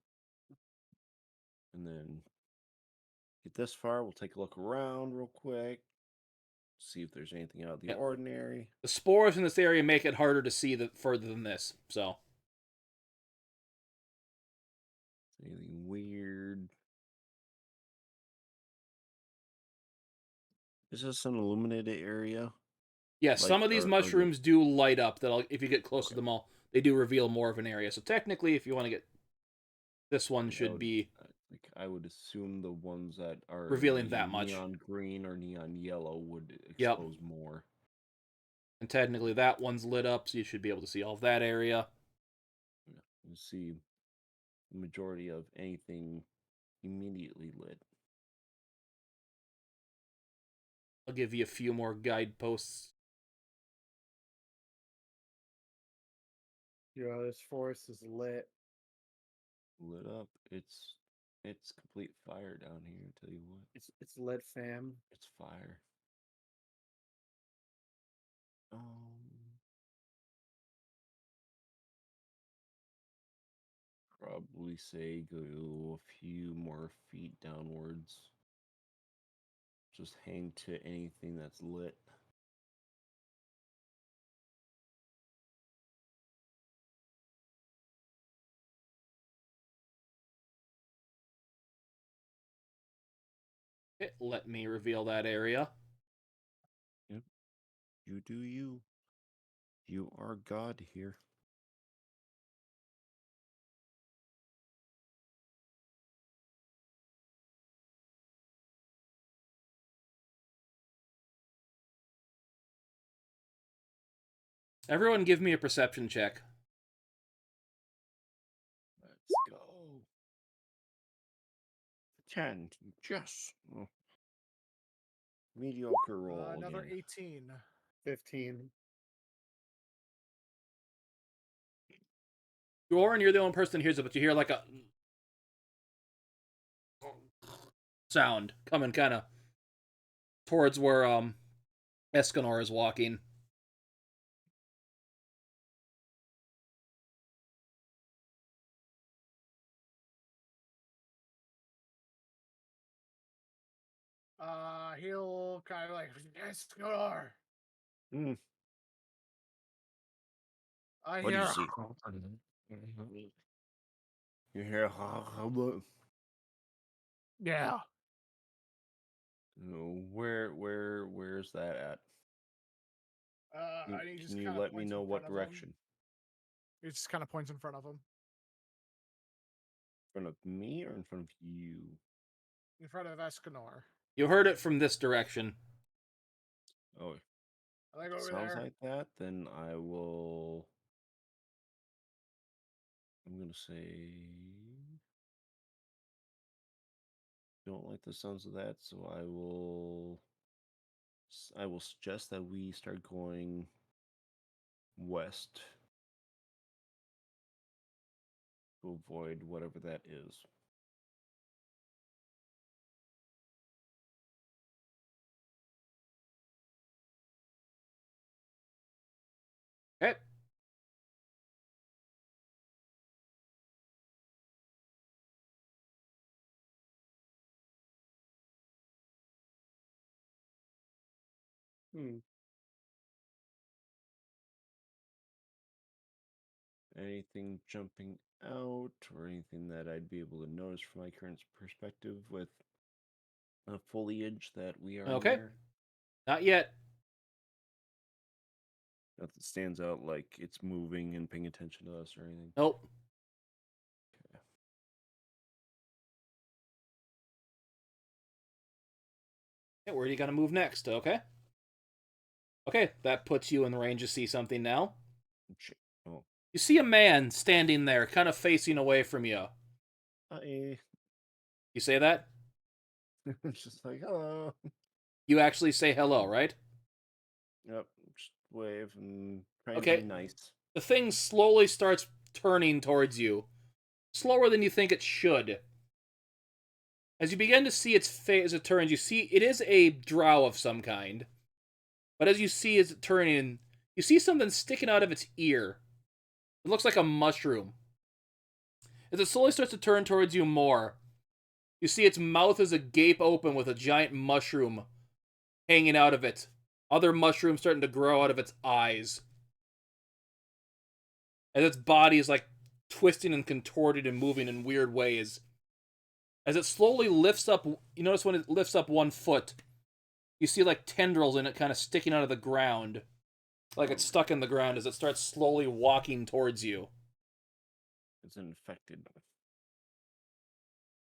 And then get this far. We'll take a look around real quick. see if there's anything out of the Yep. ordinary. The spores in this area make it harder to see further than this, so. Anything weird? Is this an illuminated area? Yeah, some of these are they- mushrooms do light up. If you get close to Okay. them all, they do reveal more of an area. So technically, if you want to get, this one I should would- be I would assume the ones that are revealing the that much. neon green or neon yellow would Yep. expose more. And technically, that one's lit up, so you should be able to see all of that area. You see the majority of anything immediately lit. I'll give you a few more guideposts. Yeah, this forest is lit. Lit up. It's complete fire down here, I tell you what. It's lit, fam. It's fire. Probably say go a few more feet downwards. Just hang to anything that's lit. Okay, let me reveal that area. Yep. You do you. You are God here. Everyone give me a perception check. Let's go. 10. Yes. Oh. Mediocre roll. Another again. 18. 15. Goren, you're the only person that hears it, but you hear like a sound coming kind of towards where Escanor is walking. He'll kind of like, yes, Gunnar. Hmm. I What do hear. you see? You hear Yeah. where's that at? And he just Can you kind of let me points know in what front of him. direction? He just kind of points in front of him. In front of me or in front of you? In front of Escanor. You heard it from this direction. Oh, I think over sounds there. like that. Then I will. I'm gonna say. Don't like the sounds of that, so I will. I will suggest that we start going west to avoid whatever that is. Okay. Anything jumping out or anything that I'd be able to notice from my current perspective with foliage that we are Okay. near? Not yet. Nothing stands out like it's moving and paying attention to us or anything. Nope. Okay. Okay, where are you gonna move next? Okay. Okay, that puts you in the range to see something now. Oh. You see a man standing there, kind of facing away from you. Hi. You say that? It's just like, hello. You actually say hello, right? Yep. Just wave and try and Okay. be nice. The thing slowly starts turning towards you. Slower than you think it should. As you begin to see its face as it turns, you see it is a drow of some kind. But as you see as it turning, you see something sticking out of its ear. It looks like a mushroom. As it slowly starts to turn towards you more, you see its mouth is agape open with a giant mushroom hanging out of it. Other mushrooms starting to grow out of its eyes. As its body is like twisting and contorted and moving in weird ways. As it slowly lifts up, you notice when it lifts up one foot, you see like tendrils in it kind of sticking out of the ground. Like it's stuck in the ground as it starts slowly walking towards you. It's infected.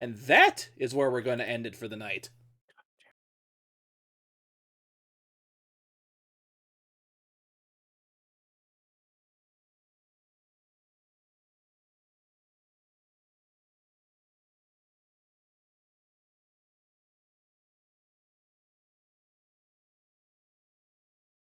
And that is where we're going to end it for the night.